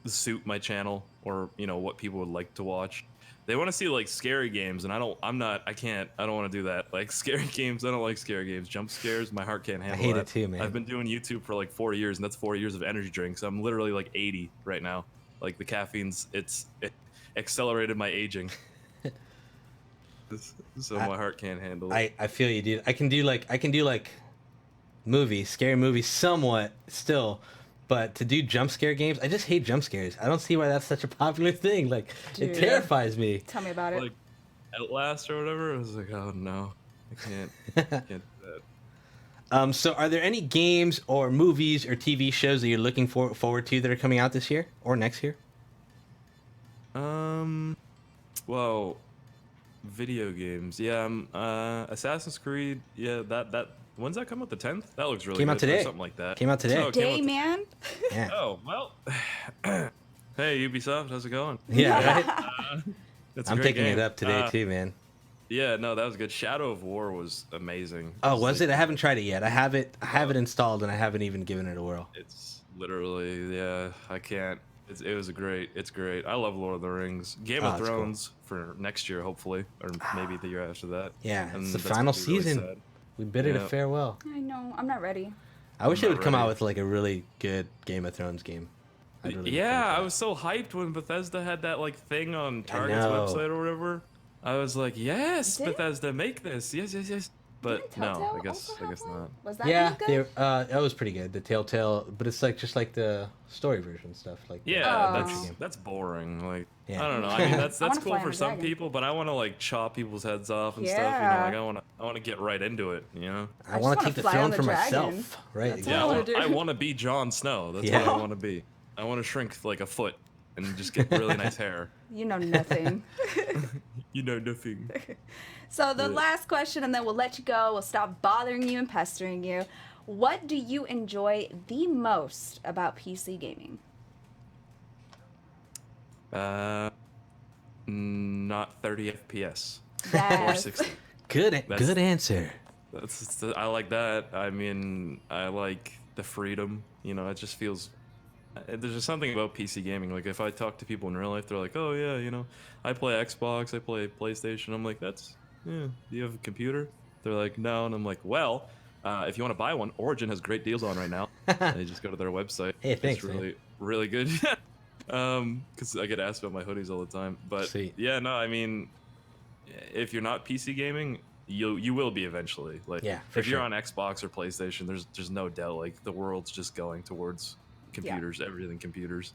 suit my channel or what people would like to watch. They want to see like scary games, and I don't want to do that. Like scary games, I don't like scary games. Jump scares, my heart can't handle hate that. it too, man. I've been doing YouTube for like 4 years, and that's 4 years of energy drinks. I'm literally like 80 right now. Like the caffeine's it accelerated my aging. So my heart can't handle it. I feel you, dude. I can do like movies, scary movies somewhat still, but to do jump scare games, I just hate jump scares. I don't see why that's such a popular thing. Like it Dude. terrifies me. Tell me about it. Like Outlast or whatever. I was like, oh no, I can't do that. So are there any games or movies or TV shows that you're looking forward to that are coming out this year or next year? Well, video games. Yeah, Assassin's Creed. Yeah, that when's that come out? The 10th? That looks really Came good. out today. Or something like that. Came out today. Oh, it came Day out man. Yeah. Oh, well. Hey, Ubisoft, how's it going? Yeah, right? It's a I'm great picking game. it up today too, man. Yeah, no, that was good. Shadow of War was amazing. Oh, was like- it? I haven't tried it yet. I have it installed and I haven't even given it a whirl. It's literally, yeah, I can't. It's great. I love Lord of the Rings. Game Oh, of that's cool. Thrones for next year, hopefully, or maybe the year after that. Yeah, And it's the that's final gonna be really season. sad. We bid it a Yeah. farewell. I know. I'm not ready. I wish I'm it not would come out ready. with like a really good Game of Thrones game. I'd really look Yeah, forward to I that. was so hyped when Bethesda had that like thing on Target's know. website or whatever. I was like, yes, Did it? Bethesda, make this. Yes. But Didn't no, Telltale I guess also have one? not. Was that Yeah, really good? that was pretty good. The Telltale, but it's like just like the story version stuff. Like the Yeah, Oh. adventure game. that's boring. Like Yeah. I don't know. I mean, that's I wanna cool fly for on a some dragon. people, but I want to like chop people's heads off and stuff. You know, Yeah. like I want to get right into it. You know. I just want wanna to take the fly throne on the for dragon. myself. Right. That's Yeah, I wanna do. I want to be Jon Snow. That's Yeah. what I want to be. I want to shrink like a foot and just get really nice hair. You know nothing. You know nothing. So the Yeah. last question, and then we'll let you go. We'll stop bothering you and pestering you. What do you enjoy the most about PC gaming? Not 30 FPS. Yes. 460. Good That's- answer. I like that. I mean, I like the freedom. You know, it just feels there's just something about PC gaming. Like if I talk to people in real life, they're like, "Oh yeah, I play Xbox, I play PlayStation." I'm like, "Do you have a computer?" They're like, "No," and I'm like, "Well, if you want to buy one, Origin has great deals on right now." And you just go to their website. Hey, thanks, it's really really good. Because I get asked about my hoodies all the time. But Sweet. yeah, no, I mean, if you're not PC gaming, you will be eventually. Like, Yeah, for if you're sure. on Xbox or PlayStation, there's no doubt. Like, the world's just going towards computers, everything computers.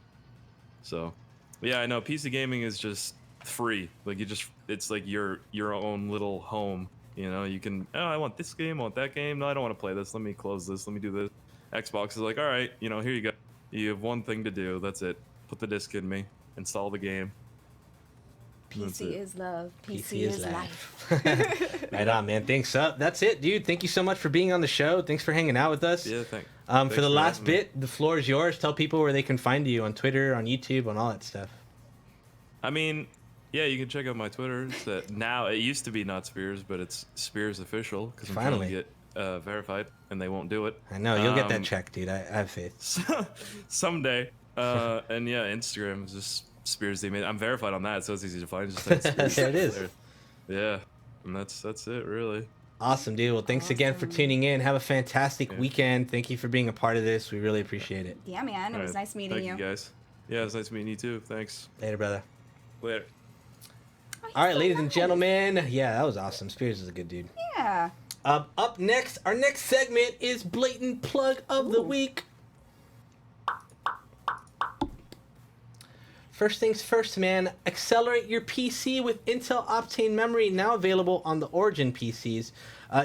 So, yeah, I know PC gaming is just free. Like, it's like your own little home. You can, I want this game, I want that game. No, I don't want to play this. Let me close this. Let me do this. Xbox is like, all right, here you go. You have one thing to do. That's it. Put the disc in me. Install the game. PC is love. PC, PC is life. Right on, man. Thanks. That's it, dude. Thank you so much for being on the show. Thanks for hanging out with us. Yeah, thanks. For the last bit, the floor is yours. Tell people where they can find you on Twitter, on YouTube, on all that stuff. I mean, yeah, you can check out my Twitter. Now it used to be not Speirs, but it's Speirs official because I'm trying to get verified, and they won't do it. I know you'll get that check, dude. I have faith. Someday. And yeah, Instagram is just SpeirsTheAmazing. I'm verified on that, so it's easy to find. Just type Speirs There it is. there. Yeah, and that's it, really. Awesome, dude. Well, thanks again for tuning in. Have a fantastic weekend. Thank you for being a part of this. We really appreciate it. Yeah, man. It was nice meeting Thank you, guys. Yeah, it was nice meeting you too. Thanks. Later, brother. Later. All right, ladies and gentlemen. Yeah, that was awesome. Speirs is a good dude. Yeah. Up next, our next segment is Blatant Plug of the Week. First things first, man. Accelerate your PC with Intel Optane memory, now available on the Origin PCs.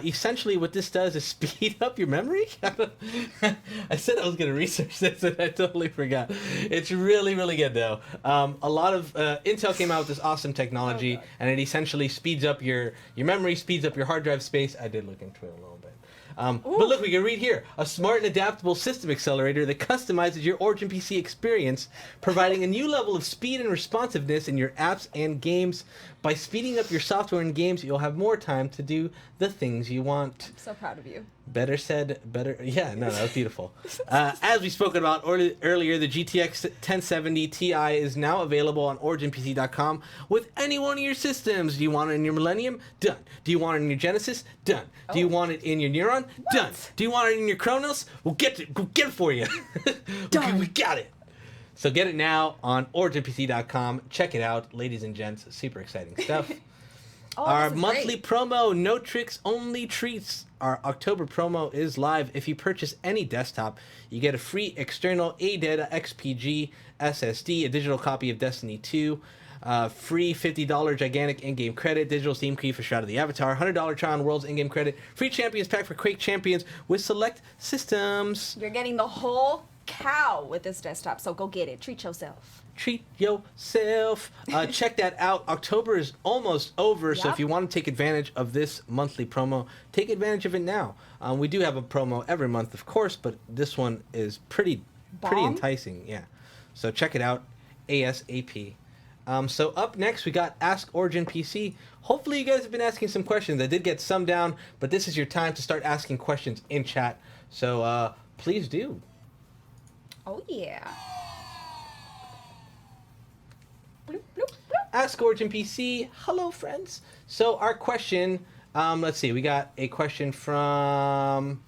Essentially, what this does is speed up your memory. I said I was going to research this, and I totally forgot. It's really, really good, though. A lot of Intel came out with this awesome technology, and it essentially speeds up your memory, speeds up your hard drive space. I did look into it a little bit. But look, we can read here. A smart and adaptable system accelerator that customizes your Origin PC experience, providing a new level of speed and responsiveness in your apps and games. By speeding up your software and games, you'll have more time to do the things you want. I'm so proud of you. Better said, better. Yeah, no, that was beautiful. As we spoke about earlier, the GTX 1070 Ti is now available on OriginPC.com with any one of your systems. Do you want it in your Millennium? Done. Do you want it in your Genesis? Done. Do you want it in your Neuron? Done. Do you want it in your Chronos? We'll get it for you. Done. We got it. So get it now on OriginPC.com. Check it out, ladies and gents. Super exciting stuff. Our monthly promo, no tricks, only treats. Our October promo is live. If you purchase any desktop, you get a free external ADATA XPG SSD, a digital copy of Destiny 2, free $50 gigantic in-game credit, digital Steam key for Shroud of the Avatar, $100 Tron Worlds in-game credit, free Champions pack for Quake Champions with select systems. You're getting the whole cow with this desktop, so go get it. Treat yourself. Treat yourself. Check that out. October is almost over, so if you want to take advantage of this monthly promo, take advantage of it now. We do have a promo every month, of course, but this one is pretty enticing. Yeah. So check it out ASAP. So up next, we got Ask Origin PC. Hopefully you guys have been asking some questions. I did get some down, but this is your time to start asking questions in chat. So please do. Oh, yeah. Ask Origin PC. Hello, friends. So our question, let's see. We got a question from...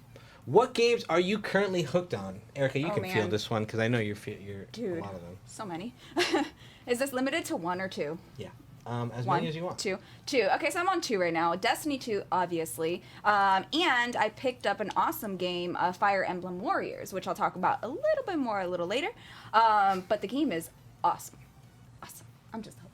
What games are you currently hooked on? Erika, you can field this one because I know you're Dude, a lot of them. So many. Is this limited to one or two? Yeah. As many as you want. Two. Okay, so I'm on 2 right now. Destiny 2, obviously. And I picked up an awesome game, Fire Emblem Warriors, which I'll talk about a little bit more a little later. But the game is awesome. Awesome. I'm just hooked.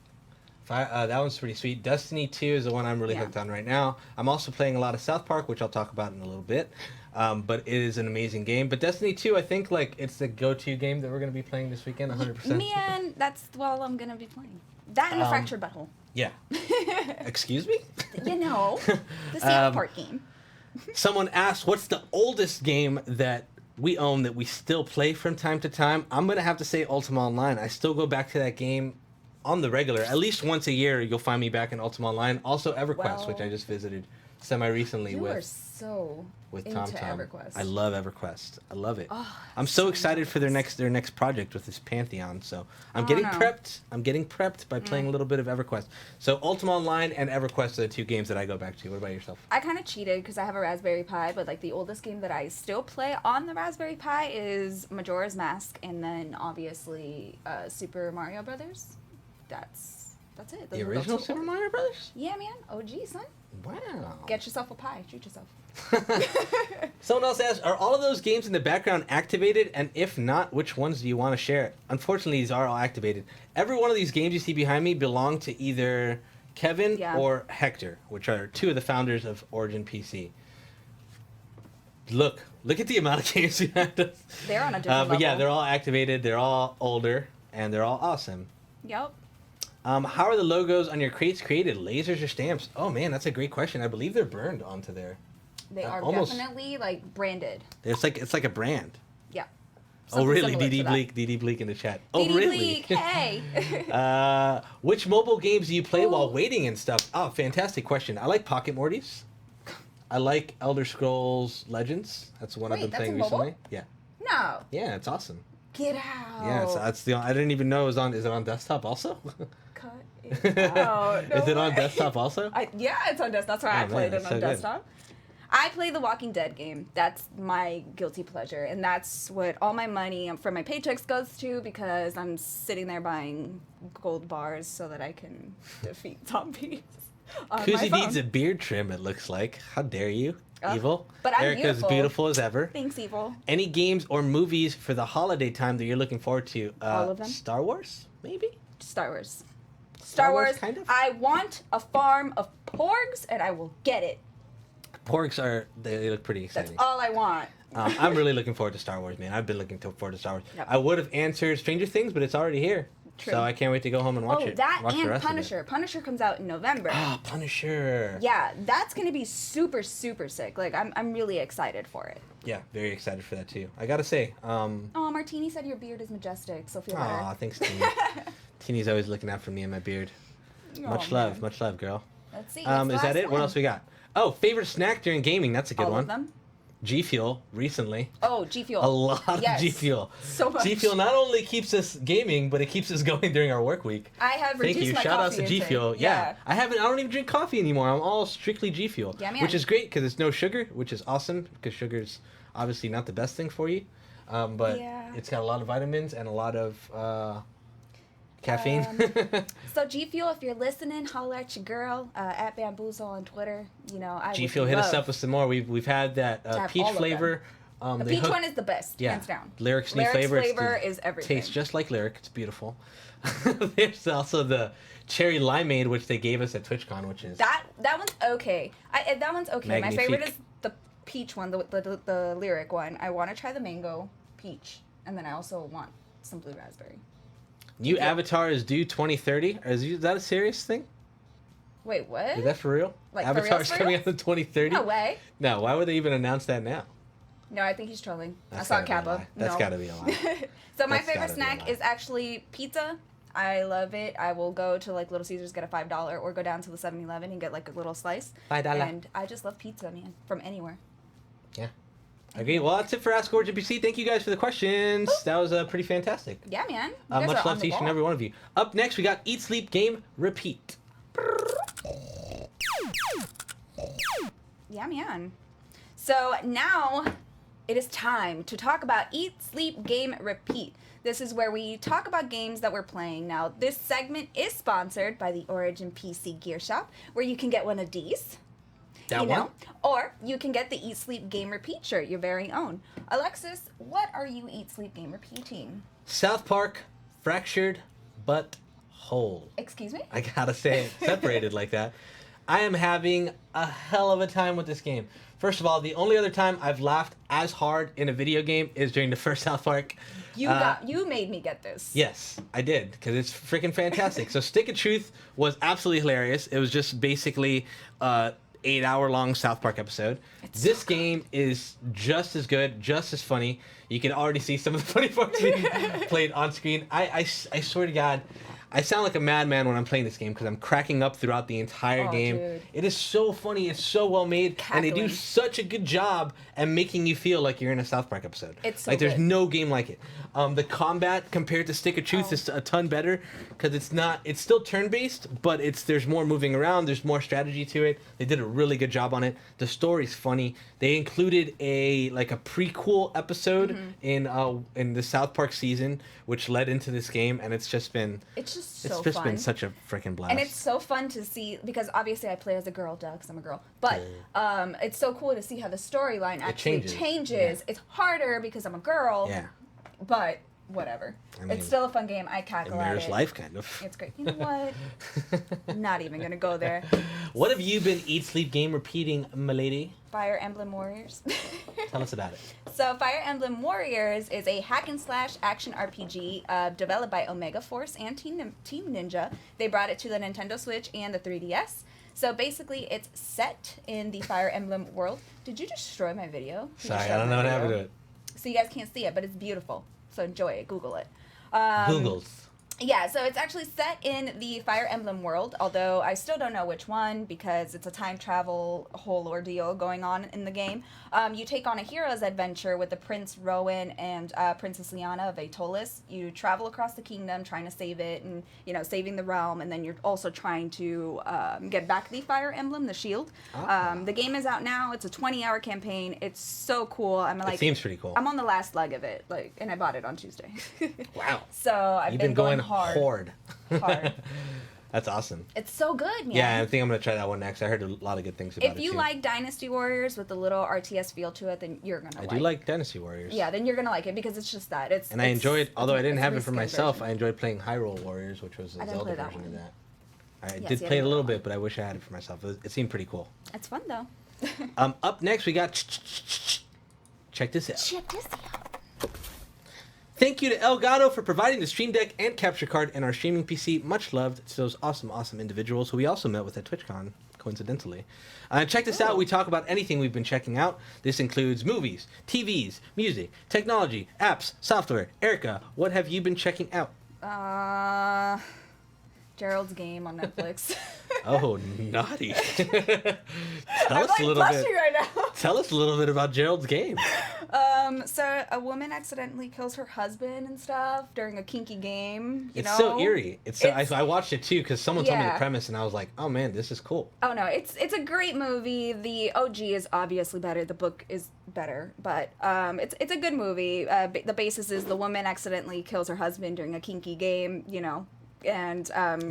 That one's pretty sweet. Destiny 2 is the one I'm really hooked on right now. I'm also playing a lot of South Park, which I'll talk about in a little bit. But it is an amazing game. But Destiny 2, I think it's the go-to game that we're going to be playing this weekend, 100%. Man, that's all I'm going to be playing. That and the Fractured Butthole. Yeah. Excuse me? The South Park game. Someone asked, what's the oldest game that we own that we still play from time to time? I'm going to have to say Ultima Online. I still go back to that game on the regular. At least once a year, you'll find me back in Ultima Online. Also EverQuest, which I just visited semi-recently You are with so into TomTom. EverQuest. I love EverQuest. I love it. Oh, I'm so excited for their next project with this Pantheon. So I'm getting prepped. I'm getting prepped by playing a little bit of EverQuest. So Ultima Online and EverQuest are the two games that I go back to. What about yourself? I kind of cheated because I have a Raspberry Pi, but like the oldest game that I still play on the Raspberry Pi is Majora's Mask, and then obviously Super Mario Brothers. That's it. The original Super Mario Brothers? Yeah, man. OG, son. Wow. Get yourself a pie. Treat yourself. Someone else asked, are all of those games in the background activated? And if not, which ones do you want to share? Unfortunately, these are all activated. Every one of these games you see behind me belong to either Kevin or Hector, which are two of the founders of Origin PC. Look at the amount of games behind us. They're on a different level. But yeah, they're all activated. They're all older, and they're all awesome. Yep. How are the logos on your crates created? Lasers or stamps? Oh man, that's a great question. I believe they're burned onto there. They are almost definitely like branded. It's like a brand. Yeah. Oh really? Something similar to that. DD Bleak in the chat. Oh DD really? Bleak, hey. Which mobile games do you play while waiting and stuff? Oh, fantastic question. I like Pocket Mortys. I like Elder Scrolls Legends. That's the one I've been playing recently. Yeah. No. Yeah, it's awesome. Get out. Yeah, it's the. I didn't even know it was on. Is it on desktop also? Cut it out. No Is it on way. desktop also? Yeah, it's on desktop. That's why I played it on desktop. I play the Walking Dead game. That's my guilty pleasure, and that's what all my money from my paychecks goes to because I'm sitting there buying gold bars so that I can defeat zombies. Kuzi needs a beard trim, it looks like. How dare you? Evil. But I'm Erika's beautiful as ever. Thanks, Evil. Any games or movies for the holiday time that you're looking forward to? All of them. Star Wars, maybe? Star Wars. Star Wars, kind of? I want a farm of porgs, and I will get it. Porgs they look pretty exciting. That's all I want. I'm really looking forward to Star Wars, man. I've been looking forward to Star Wars. Yep. I would have answered Stranger Things, but it's already here. True. So I can't wait to go home and watch it. That watch the and rest Punisher. Of it. Punisher comes out in November. Ah, Punisher. Yeah, that's gonna be super, super sick. Like I'm really excited for it. Yeah, very excited for that too. I gotta say. Oh, Martini said your beard is majestic, so feel better. Aw, thanks, Teeny. Teeny's always looking out for me and my beard. Much love, girl. Let's see. Is that it? What else we got? Oh, favorite snack during gaming. That's a good All one. of them. G Fuel recently. Oh, G Fuel. A lot of G Fuel. So much. G Fuel not only keeps us gaming, but it keeps us going during our work week. I have reduced Thank you. my Shout out coffee to G intake. Fuel. Yeah. I don't even drink coffee anymore. I'm all strictly G Fuel. Yeah, man. Which is great because it's no sugar, which is awesome because sugar's obviously not the best thing for you. But it's got a lot of vitamins and a lot of caffeine. So G Fuel, if you're listening, holler at your girl at Bamboozle on Twitter. You know, I G Fuel, hit us up with some more. We've had that peach flavor. The peach one is the best, hands down. Lyric's new flavor. Is everything. Tastes just like Lyric. It's beautiful. There's also the cherry limeade, which they gave us at TwitchCon, which is that one's okay. That one's okay. Magnifique. My favorite is the peach one, the Lyric one. I want to try the mango peach, and then I also want some blue raspberry. New Avatar is due 2030. Is that a serious thing? Wait, what? Is that for real? Like Avatar's coming out in 2030? No way. No, why would they even announce that now? No, I think he's trolling. That's I saw gotta be a Kappa. lie. That's gotta be a lie. So my That's favorite gotta be a snack lie. is actually pizza. I love it. I will go to like Little Caesars, get a $5, or go down to the 7-Eleven and get like a little slice. $5. And I just love pizza, man, from anywhere. Yeah. Okay, well, that's it for Ask Origin PC. Thank you guys for the questions. That was pretty fantastic. Yeah, man. You guys Much are on love the to each and ball. every one of you. Up next, we got Eat, Sleep, Game, Repeat. Yeah, man. So now it is time to talk about Eat, Sleep, Game, Repeat. This is where we talk about games that we're playing. Now, this segment is sponsored by the Origin PC Gear Shop, where you can get one of these. That one? Or you can get the Eat, Sleep, Game, Repeat shirt, your very own. Alexis, what are you Eat, Sleep, Game, Repeating? South Park, Fractured But Whole. Excuse me? I gotta say it separated like that. I am having a hell of a time with this game. First of all, the only other time I've laughed as hard in a video game is during the first South Park. You made me get this. Yes, I did, because it's freaking fantastic. So Stick of Truth was absolutely hilarious. It was just basically 8-hour-long South Park episode. This game is just as good, just as funny. You can already see some of the funny parts being played on screen. I swear to God, I sound like a madman when I'm playing this game because I'm cracking up throughout the entire game. Dude. It is so funny. It's so well made, and they do Cackling. such a good job at making you feel like you're in a South Park episode. It's so like there's good. no game like it. The combat compared to Stick of Truth is a ton better because it's still turn-based, but there's more moving around. There's more strategy to it. They did a really good job on it. The story's funny. They included a prequel episode in the South Park season, which led into this game, and it's just been been such a freaking blast. And it's so fun to see, because obviously I play as a girl, duh, because I'm a girl. But it's so cool to see how the storyline actually changes. Yeah. It's harder because I'm a girl. Yeah. But whatever. I mean, it's still a fun game. I It cackle at mirrors it. life, kind of. It's great. You know what? Not even going to go there. What have you been eat, sleep, game repeating, milady? Fire Emblem Warriors. Tell us about it. So Fire Emblem Warriors is a hack and slash action RPG developed by Omega Force and Team Ninja. They brought it to the Nintendo Switch and the 3DS. So basically, it's set in the Fire Emblem world. Did you destroy my video? You Sorry, I destroyed don't my know what video. happened to it. So you guys can't see it, but it's beautiful. So enjoy it. Google it. Googles. Yeah, so it's actually set in the Fire Emblem world, although I still don't know which one because it's a time travel whole ordeal going on in the game. You take on a hero's adventure with the Prince Rowan and Princess Liana of Aetolis. You travel across the kingdom trying to save it and, saving the realm, and then you're also trying to get back the Fire Emblem, the shield. The game is out now. It's a 20-hour campaign. It's so cool. It seems pretty cool. I'm on the last leg of it, and I bought it on Tuesday. Wow. So I've been going hard. Hard. That's awesome. It's so good, man. Yeah, I think I'm going to try that one next. I heard a lot of good things about it, If you too. like Dynasty Warriors with the little RTS feel to it, then you're going to like it. I do like Dynasty Warriors. Yeah, then you're going to like it because it's just that. And I enjoyed, although I didn't have it for reskin myself, version. I enjoyed playing Hyrule Warriors, which was a I didn't Zelda play that version of one. that. I Yeah, did see, I play it a didn't little play bit, but I wish I had it for myself. It seemed pretty cool. It's fun, though. Up next, we got... Check this out. Check this out. Thank you to Elgato for providing the Stream Deck and capture card and our streaming PC. Much loved to those awesome, awesome individuals who we also met with at TwitchCon, coincidentally. Check this out. We talk about anything we've been checking out. This includes movies, TVs, music, technology, apps, software. Erika, what have you been checking out? Gerald's Game on Netflix. Oh, naughty. I'm like blushing right now. Tell us a little bit about Gerald's Game. So a woman accidentally kills her husband and stuff during a kinky game. You It's know? so eerie. I watched it too because someone told me the Yeah. premise and I was like, oh man, this is cool. Oh no, it's a great movie. The OG is obviously better. The book is better, but it's a good movie. The basis is the woman accidentally kills her husband during a kinky game. And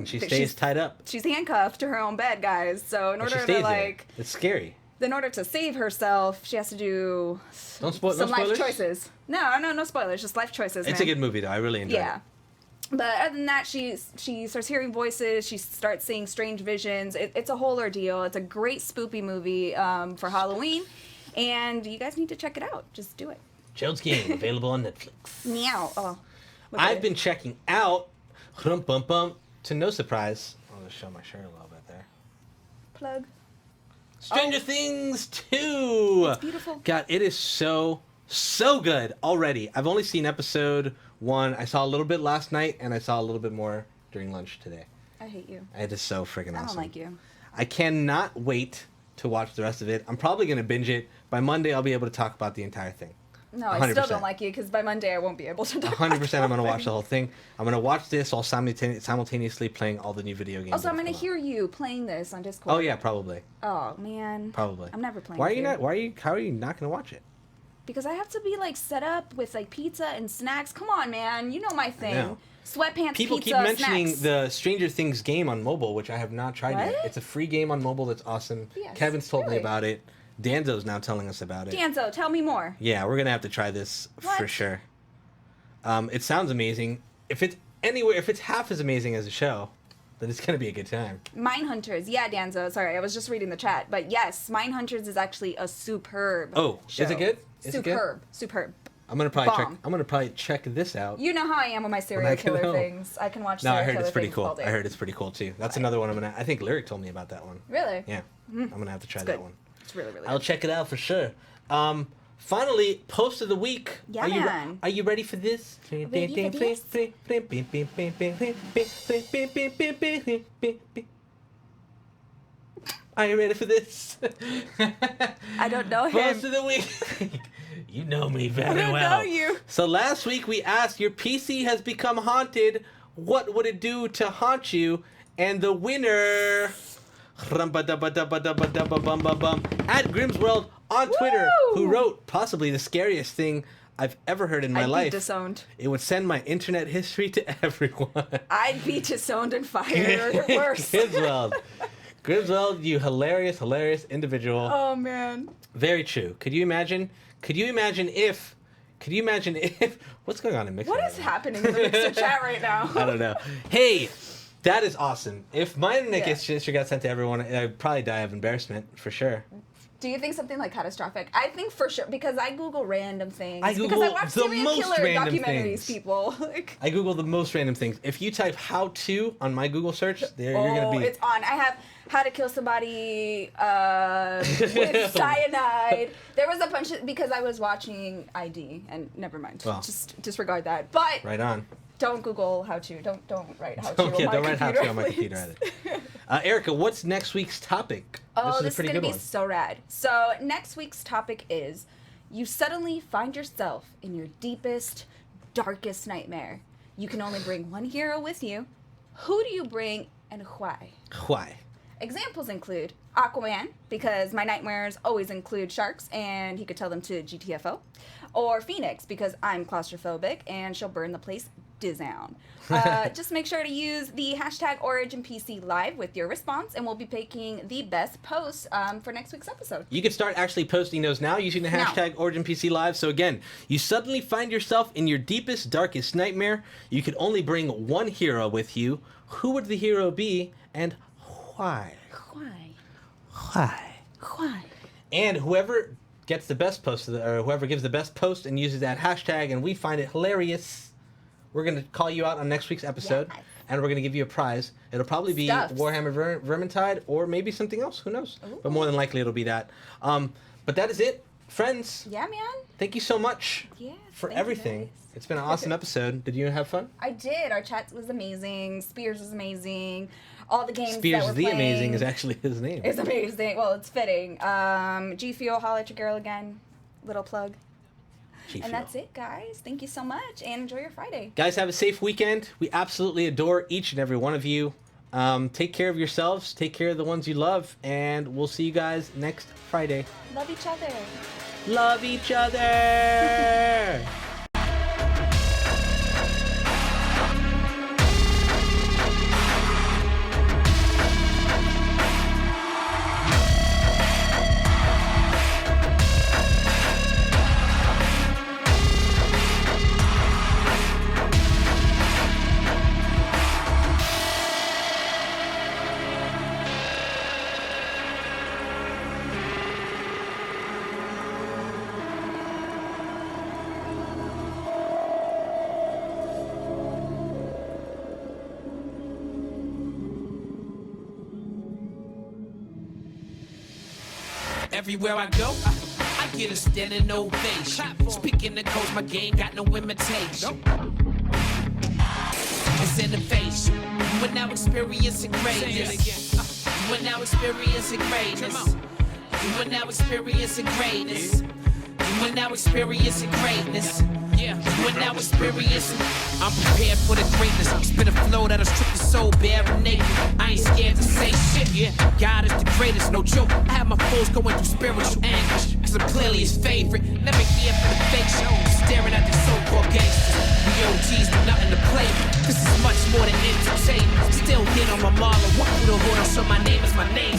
She stays tied up. She's handcuffed to her own bed, guys. So in But she order stays to there. It's scary. in order to save herself, she has to do No some life spoilers? choices. No spoilers. Just life choices. It's man. a good movie though. I really enjoyed Yeah. it. But other than that, she starts hearing voices. She starts seeing strange visions. It's a whole ordeal. It's a great spoopy movie for Halloween, and you guys need to check it out. Just do it. Gerald's Game, available on Netflix. Meow. Oh. I've been checking out, to no surprise, I'll just show my shirt a little bit there. Plug. Stranger Things 2! It's beautiful. God, it is so good already. I've only seen episode 1. I saw a little bit last night, and I saw a little bit more during lunch today. I hate you. It is so freaking awesome. I don't like you. I cannot wait to watch the rest of it. I'm probably going to binge it. By Monday, I'll be able to talk about the entire thing. No, I still 100%. don't like you because by Monday I won't be able to. 100% I'm going to watch the whole thing. I'm going to watch this while simultaneously playing all the new video games. Also, I'm that going come to out. hear you playing this on Discord. Oh yeah, probably. Oh man. Probably. I'm never playing. Why are with you not? How are you not going to watch it? Because I have to be set up with pizza and snacks. Come on, man. You know my thing. know. Sweatpants, People pizza, keep mentioning snacks. the Stranger Things game on mobile, which I have not tried yet. What? It's a free game on mobile that's awesome. Yes, Kevin's told me really? about it. Danzo's now telling us about it. Danzo, tell me more. Yeah, we're gonna have to try this for What? sure. It sounds amazing. If it's half as amazing as the show, then it's gonna be a good time. Mindhunters. Yeah, Danzo. Sorry, I was just reading the chat. But yes, Mindhunters is actually a superb Oh, show. is it good? Is it good? Superb. I'm gonna probably Bomb. check this out. You know how I am with my serial I can killer know. things. I can watch No, serial I heard killer it's pretty things cool. all day. I heard it's pretty cool too. That's another one I think Lyric told me about that one. Really? Yeah, I'm gonna have to try It's that good. one. It's really, really I'll good. check it out for sure. finally, post of the week. Yeah, man. Are you ready for this? Ready for this? Are you ready for this? I don't know him. Post of the week. You know me very well. I don't know you. So last week we asked, your PC has become haunted. What would it do to haunt you? And the winner, at Grimsworld on Twitter, who wrote possibly the scariest thing I've ever heard in my life. I'd be disowned. It would send my internet history to everyone. I'd be disowned and fired or worse. Grimsworld, you hilarious individual. Oh, man. Very true. Could you imagine if what's going on in Mixer? What is happening in the Mixer chat right now? I don't know. Hey, that is awesome. If my internet history got sent to everyone, I'd probably die of embarrassment for sure. Do you think something like catastrophic? I think for sure, because I Google random things. I Google because I watch the serial most killer random documentaries, things. people. Like, I Google the most random things. If you type "how to" on my Google search, you're gonna be. It's on. I have how to kill somebody with cyanide. There was a bunch of, because I was watching ID, and never mind. Well, just disregard that. But right on. Don't Google how to. Don't write how to on my computer. Don't write how to on my computer either. Erica, what's next week's topic? Oh, this is a pretty gonna good be one. so rad. So next week's topic is, you suddenly find yourself in your deepest, darkest nightmare. You can only bring one hero with you. Who do you bring and why? Why? Examples include Aquaman, because my nightmares always include sharks and he could tell them to GTFO. Or Phoenix, because I'm claustrophobic and she'll burn the place down. Just make sure to use the hashtag OriginPCLive with your response, and we'll be picking the best posts for next week's episode. You can start actually posting those now using the hashtag OriginPCLive. So again, you suddenly find yourself in your deepest, darkest nightmare. You can only bring one hero with you. Who would the hero be, and why? Why? And whoever gets the best post, or whoever gives the best post and uses that hashtag, and we find it hilarious, we're going to call you out on next week's episode, and we're going to give you a prize. It'll probably be Warhammer Vermintide, or maybe something else. Who knows? Ooh. But more than likely, it'll be that. But that is it, friends. Yeah, man. Thank you so much for everything. It's been an awesome episode. Did you have fun? I did. Our chat was amazing. Speirs was amazing. All the games Speirs that we're playing. Amazing is actually his name. It's amazing. Well, it's fitting. G Fuel, holla at your girl again. Little plug. And that's it, guys. Thank you so much, and enjoy your Friday. Guys, have a safe weekend. We absolutely adore each and every one of you. Take care of yourselves. Take care of the ones you love, and we'll see you guys next Friday. Love each other. Love each other. Everywhere I go, I get a standing ovation. Speaking the codes, my game got no imitation. It's innovation. You are now experiencing greatness. You are now experiencing greatness. You are now experiencing greatness. You are now experiencing greatness. Yeah, you are now experiencing. I'm prepared for the greatness. Spit a flow that'll strip your soul bare and naked. I ain't scared to say shit. Yeah, God is the greatest, no joke. I have my foes going through spiritual anguish, cause I'm clearly his favorite. Never here for the fake show. Staring at the so-called gangsters. We OGs with nothing to play with. This is much more than entertainment. Still get on my Marla. Walk through the hood, so my name is my name.